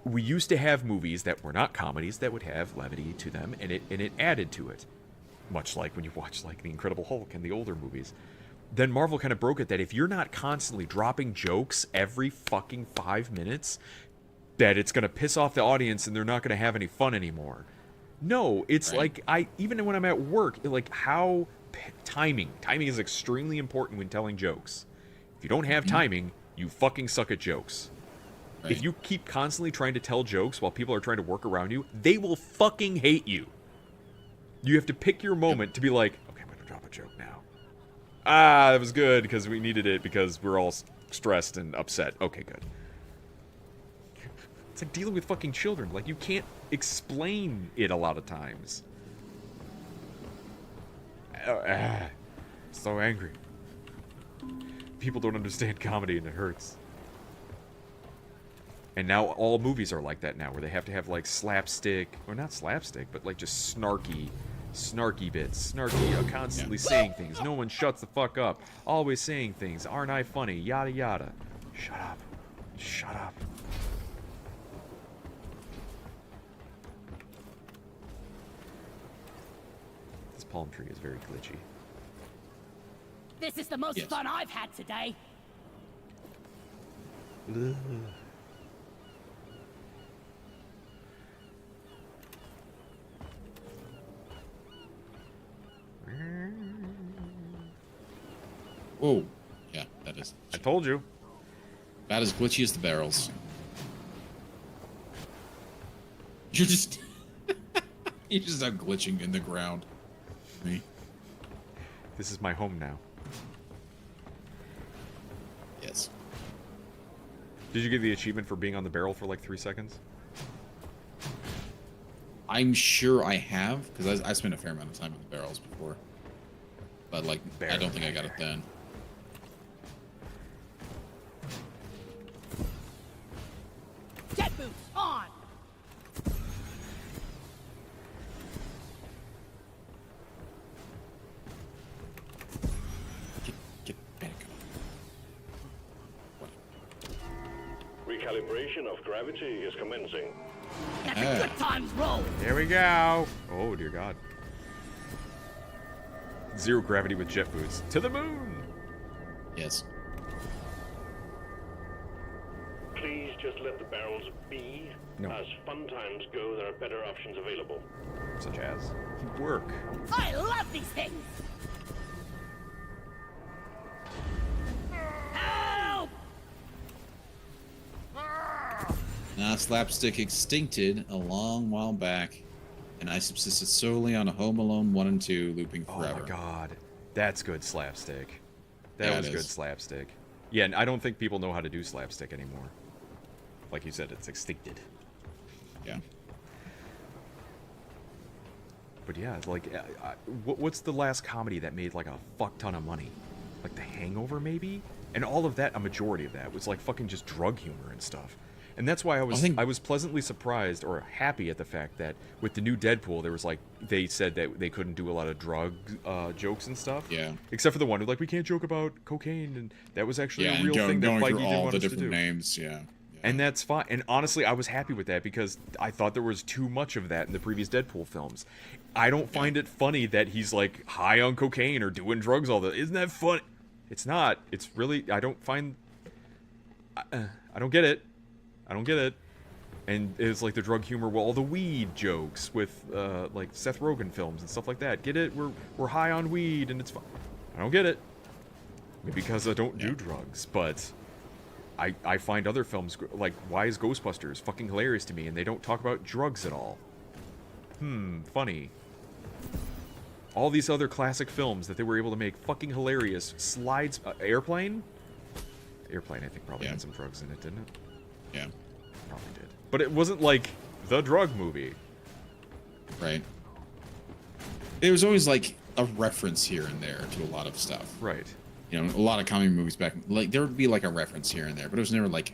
We used to have movies that were not comedies that would have levity to them, and it added to it. Much like when you watch like The Incredible Hulk and the older movies. Then Marvel kind of broke it that if you're not constantly dropping jokes every fucking 5 minutes, that it's going to piss off the audience and they're not going to have any fun anymore. No, it's like, even when I'm at work, like how timing is extremely important when telling jokes. If you don't have timing, you fucking suck at jokes. Right. If you keep constantly trying to tell jokes while people are trying to work around you, they will fucking hate you. You have to pick your moment to be like, okay, I'm going to drop a joke now. That was good because we needed it because we're all stressed and upset. Okay, good. It's like dealing with fucking children. Like, you can't explain it a lot of times. So angry. People don't understand comedy and it hurts. And now all movies are like that now, where they have to have like slapstick, or not slapstick, but like just snarky bits, constantly saying things. No one shuts the fuck up. Always saying things. Aren't I funny? Yada yada. Shut up. Shut up. This palm tree is very glitchy. This is the most fun I've had today. Ugh. Whoa. Yeah, that is. I told you. About as glitchy as the barrels. You're just. You're just out glitching in the ground. Me. This is my home now. Yes. Did you get the achievement for being on the barrel for like 3 seconds? I'm sure I have, because I spent a fair amount of time on the barrels before. But, like, I don't think I got it then. Jet boots on. Get back. What? Recalibration of gravity is commencing. Let the good times roll. There we go. Oh, dear God. Zero gravity with jet boots. To the moon! Yes. Please just let the barrels be. No. As fun times go, there are better options available. Such as work. I love these things. Help! Now, slapstick extincted a long while back, and I subsisted solely on a Home Alone 1 and 2 looping forever. Oh my God. That's good slapstick. That Yeah, was it good is. slapstick. Yeah, and I don't think people know how to do slapstick anymore. Like you said, it's extincted. Yeah. But yeah, like, what's the last comedy that made like a fuck ton of money? Like The Hangover, maybe? And all of that, a majority of that, was like fucking just drug humor and stuff. And that's why I think- I was pleasantly surprised or happy at the fact that with the new Deadpool, there was like they said that they couldn't do a lot of drug jokes and stuff. Yeah. Except for the one who like we can't joke about cocaine, and that was actually Yeah, a and real thing that going Feige through didn't all want the us to different do. names. Yeah. And that's fine. And honestly, I was happy with that because I thought there was too much of that in the previous Deadpool films. I don't find it funny that he's like high on cocaine or doing drugs all the. Isn't that funny? It's not. It's really. I don't find. I don't get it. I don't get it. And it's like the drug humor, well, all the weed jokes with like Seth Rogen films and stuff like that. Get it? We're high on weed and it's fun. I don't get it. Maybe because I don't do drugs, but I find other films like why is Ghostbusters fucking hilarious to me, and they don't talk about drugs at all. Funny. All these other classic films that they were able to make fucking hilarious. Slides, Airplane, I think probably had some drugs in it, didn't it? Yeah. Probably did. But it wasn't like the drug movie. Right. There was always like a reference here and there to a lot of stuff. Right. You know, a lot of comedy movies back, like there would be like a reference here and there, but it was never like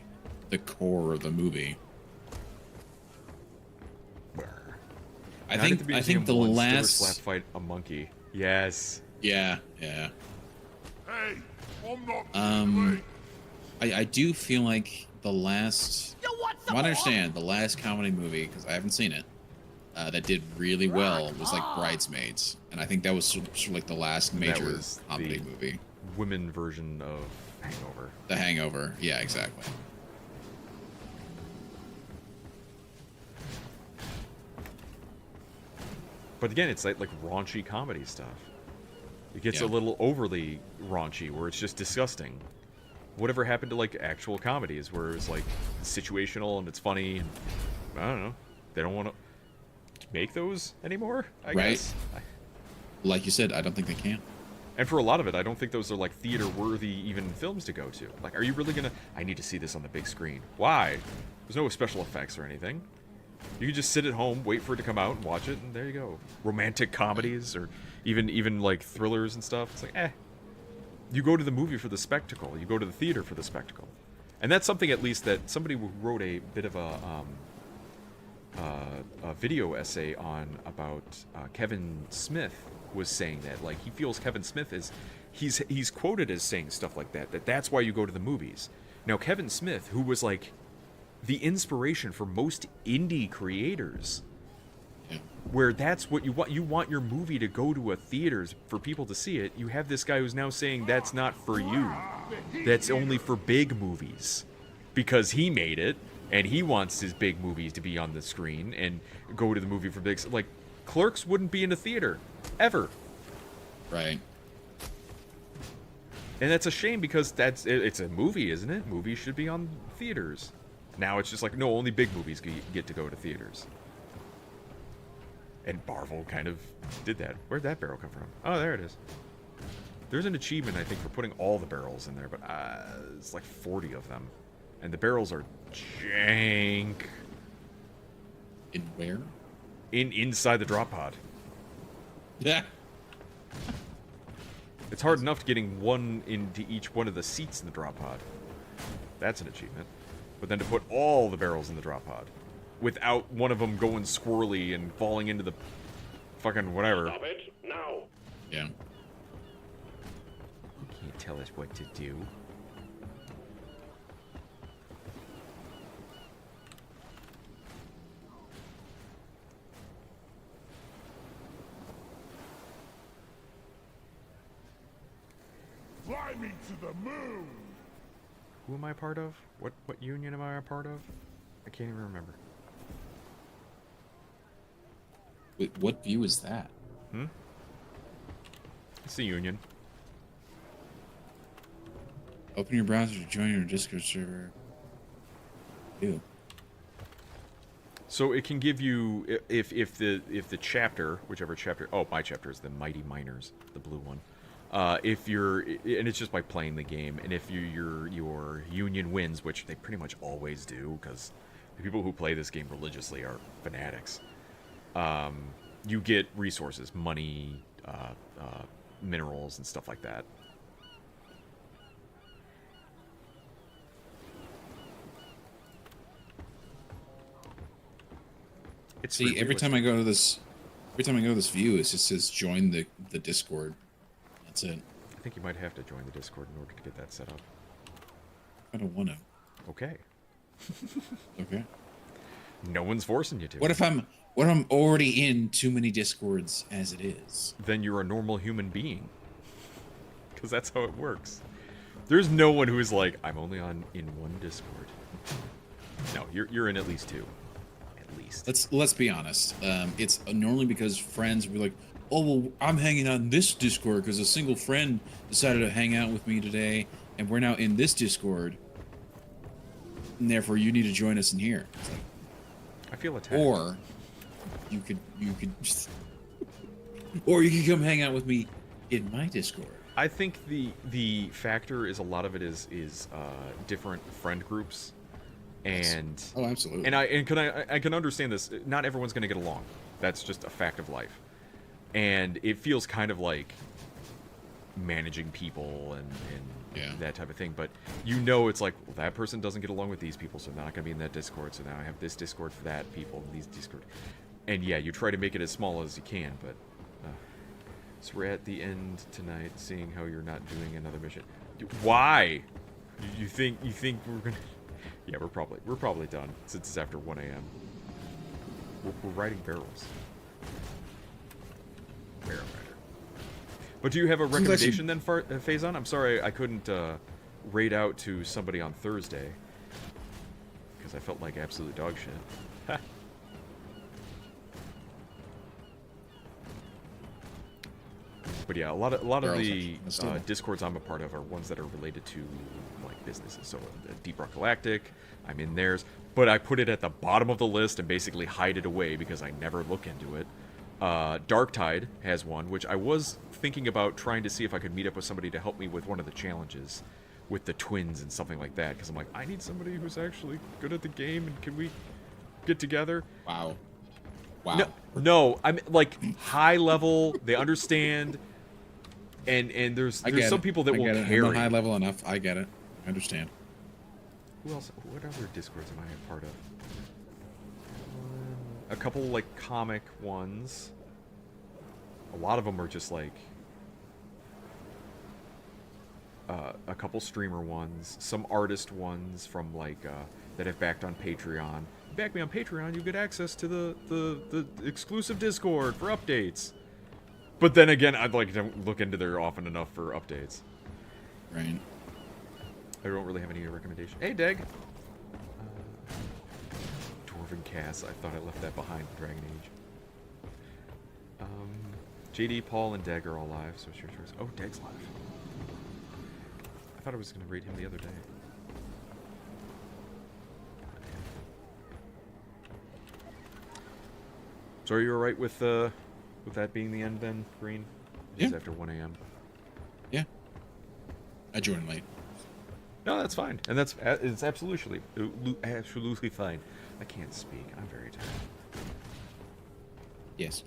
the core of the movie. I think the last slap fight a monkey. Yes. Yeah. Hey, I'm not late. I do feel like the last, You want from some what I more? understand, the last comedy movie, because I haven't seen it, that did really well was like Bridesmaids, and I think that was sort of like the last major was comedy the movie. Women version of Hangover. The Hangover, yeah, exactly. But again, it's like raunchy comedy stuff. It gets Yeah. a little overly raunchy, where it's just disgusting. Whatever happened to like actual comedies, where it's like situational and it's funny? And, I don't know. They don't want to make those anymore. I Right. guess. Like you said, I don't think they can. And for a lot of it, I don't think those are like theater-worthy even films to go to. Like, are you really gonna? I need to see this on the big screen. Why? There's no special effects or anything. You can just sit at home, wait for it to come out, and watch it, and there you go. Romantic comedies or even like thrillers and stuff. It's like, You go to the movie for the spectacle. You go to the theater for the spectacle. And that's something at least that somebody who wrote a bit of a video essay on about Kevin Smith was saying that like he feels Kevin Smith is he's quoted as saying stuff like that's why you go to the movies. Now Kevin Smith, who was like the inspiration for most indie creators, where that's what you want your movie to go to a theaters for people to see it. You have this guy who's now saying that's not for you. That's only for big movies because he made it and he wants his big movies to be on the screen and go to the movie for big. Like Clerks wouldn't be in a theater ever. Right. And that's a shame because it's a movie, isn't it? Movies should be on theaters. Now it's just like, no, only big movies get to go to theaters. And Marvel kind of did that. Where'd that barrel come from? Oh, there it is. There's an achievement, I think, for putting all the barrels in there, but it's like 40 of them. And the barrels are jank. In where? Inside the drop pod. Yeah. It's hard enough getting one into each one of the seats in the drop pod. That's an achievement. But then to put all the barrels in the drop pod without one of them going squirrely and falling into the fucking whatever. Stop it now. Yeah. You can't tell us what to do. Fly me to the moon. Who am I a part of? What union am I a part of? I can't even remember. Wait, what view is that? It's the union. Open your browser to join your Discord server. Ew. So it can give you if the chapter, whichever chapter. Oh, my chapter is the Mighty Miners, the blue one. If you're, and it's just by playing the game, and if your union wins, which they pretty much always do, because the people who play this game religiously are fanatics. You get resources, money, minerals, and stuff like that. It's See, every time I go to this view, it just says join the Discord. That's it. I think you might have to join the Discord in order to get that set up. I don't want to. Okay. Okay. No one's forcing you to. What if I'm already in too many Discords as it is? Then you're a normal human being. Because that's how it works. There's no one who is like, I'm only in one Discord. No, you're in at least two. At least. Let's be honest. It's normally because friends will be like, oh, well, I'm hanging out in this Discord because a single friend decided to hang out with me today, and we're now in this Discord, and therefore you need to join us in here. It's like, I feel attacked. or you could just, or you could come hang out with me in my Discord. I think the factor is a lot of it is different friend groups, and Oh, absolutely. and I can understand this. Not everyone's going to get along. That's just a fact of life, and it feels kind of like managing people and Yeah. that type of thing. But you know, it's like, well, that person doesn't get along with these people, so they're not going to be in that Discord. So now I have this Discord for that people, and these Discord, and yeah, you try to make it as small as you can, but. So we're at the end tonight, seeing how you're not doing another mission. Why? You think we're gonna? Yeah, we're probably done since it's after 1 a.m. We're riding barrels. Barrel rider. But do you have a recommendation then, Faison? I'm sorry I couldn't raid out to somebody on Thursday because I felt like absolute dog shit. But yeah, a lot of the Discords I'm a part of are ones that are related to like businesses. So Deep Rock Galactic, I'm in theirs, but I put it at the bottom of the list and basically hide it away because I never look into it. Darktide has one, which I was thinking about trying to see if I could meet up with somebody to help me with one of the challenges with the twins and something like that. Because I'm like, I need somebody who's actually good at the game, and can we get together? Wow. No, I'm like high level. They understand. And there's some people that will carry. I'm not high level enough. I get it. I understand. Who else? What other Discords am I a part of? A couple like comic ones. A lot of them are just like a couple streamer ones, some artist ones from like that have backed on Patreon. Back me on Patreon, you get access to the exclusive Discord for updates. But then again, I'd like to look into there often enough for updates. Right. I don't really have any recommendation. Hey, Deg. Dwarven Cass. I thought I left that behind in Dragon Age. JD, Paul, and Deg are all live, so it's your choice. Oh, Deg's live. I thought I was going to raid him the other day. So are you alright with that being the end then, Green? It's after 1 a.m. Yeah. I joined late. No, that's fine. And it's absolutely fine. I can't speak. I'm very tired. Yes.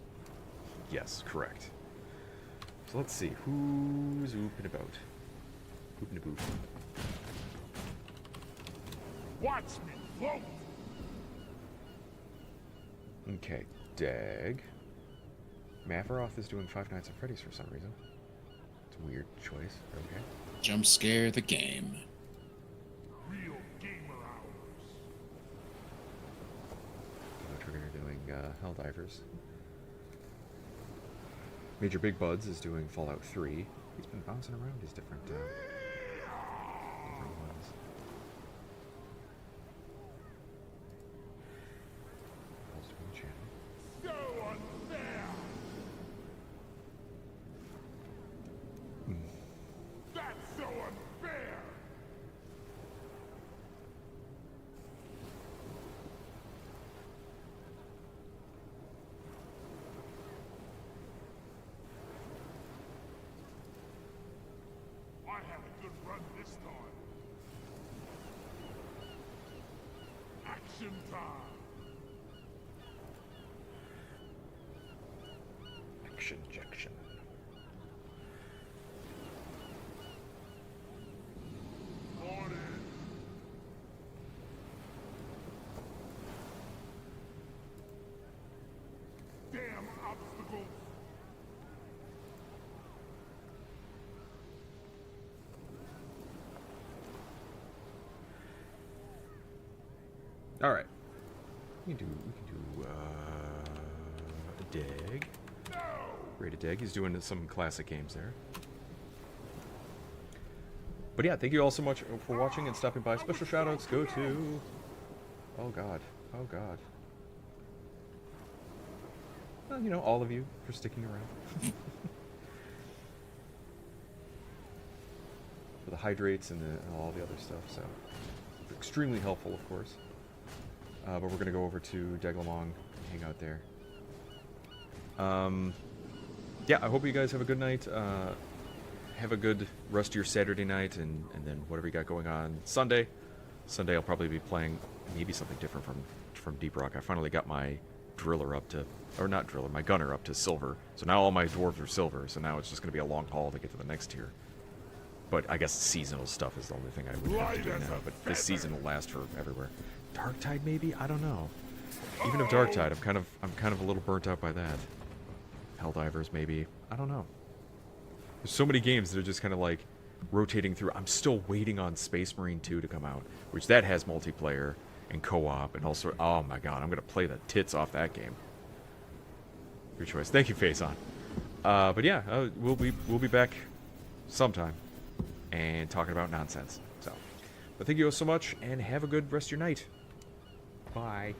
Yes, correct. So let's see. Who's ooping about? Ooping a boop. Watch me float. Okay, Dag. Mavroth is doing Five Nights at Freddy's for some reason. It's a weird choice. Okay. Jump scare the game. Real gamer hours. Trigger doing Helldivers. Major Big Buds is doing Fallout 3. He's been bouncing around these different ones. Paul's doing the channel. So unfair. That's so unfair. I have a good run this time. Action time. Action Jackson. Morning. obstacles. All right. We can do a dig. Rate a dig. He's doing some classic games there. But yeah, thank you all so much for watching and stopping by. Special shoutouts go to... Oh god. Oh god. Well, you know, all of you for sticking around. For the hydrates and all the other stuff, so... Extremely helpful, of course. But we're going to go over to Deglamong and hang out there. Yeah, I hope you guys have a good night. Have a good rest of your Saturday night, and then whatever you got going on Sunday. Sunday I'll probably be playing maybe something different from Deep Rock. I finally got my driller up to, or not driller, my gunner up to silver. So now all my dwarves are silver, so now it's just going to be a long haul to get to the next tier. But I guess seasonal stuff is the only thing I would have to do now. But this season will last for everywhere. Darktide maybe? I don't know. Even if Darktide, I'm kind of a little burnt out by that. Helldivers maybe. I don't know. There's so many games that are just kind of like rotating through. I'm still waiting on Space Marine 2 to come out, which that has multiplayer and co-op and also. Oh my god, I'm gonna play the tits off that game. Your choice. Thank you, Faison. But yeah, we'll be back sometime and talking about nonsense. So, but thank you all so much and have a good rest of your night. Bye.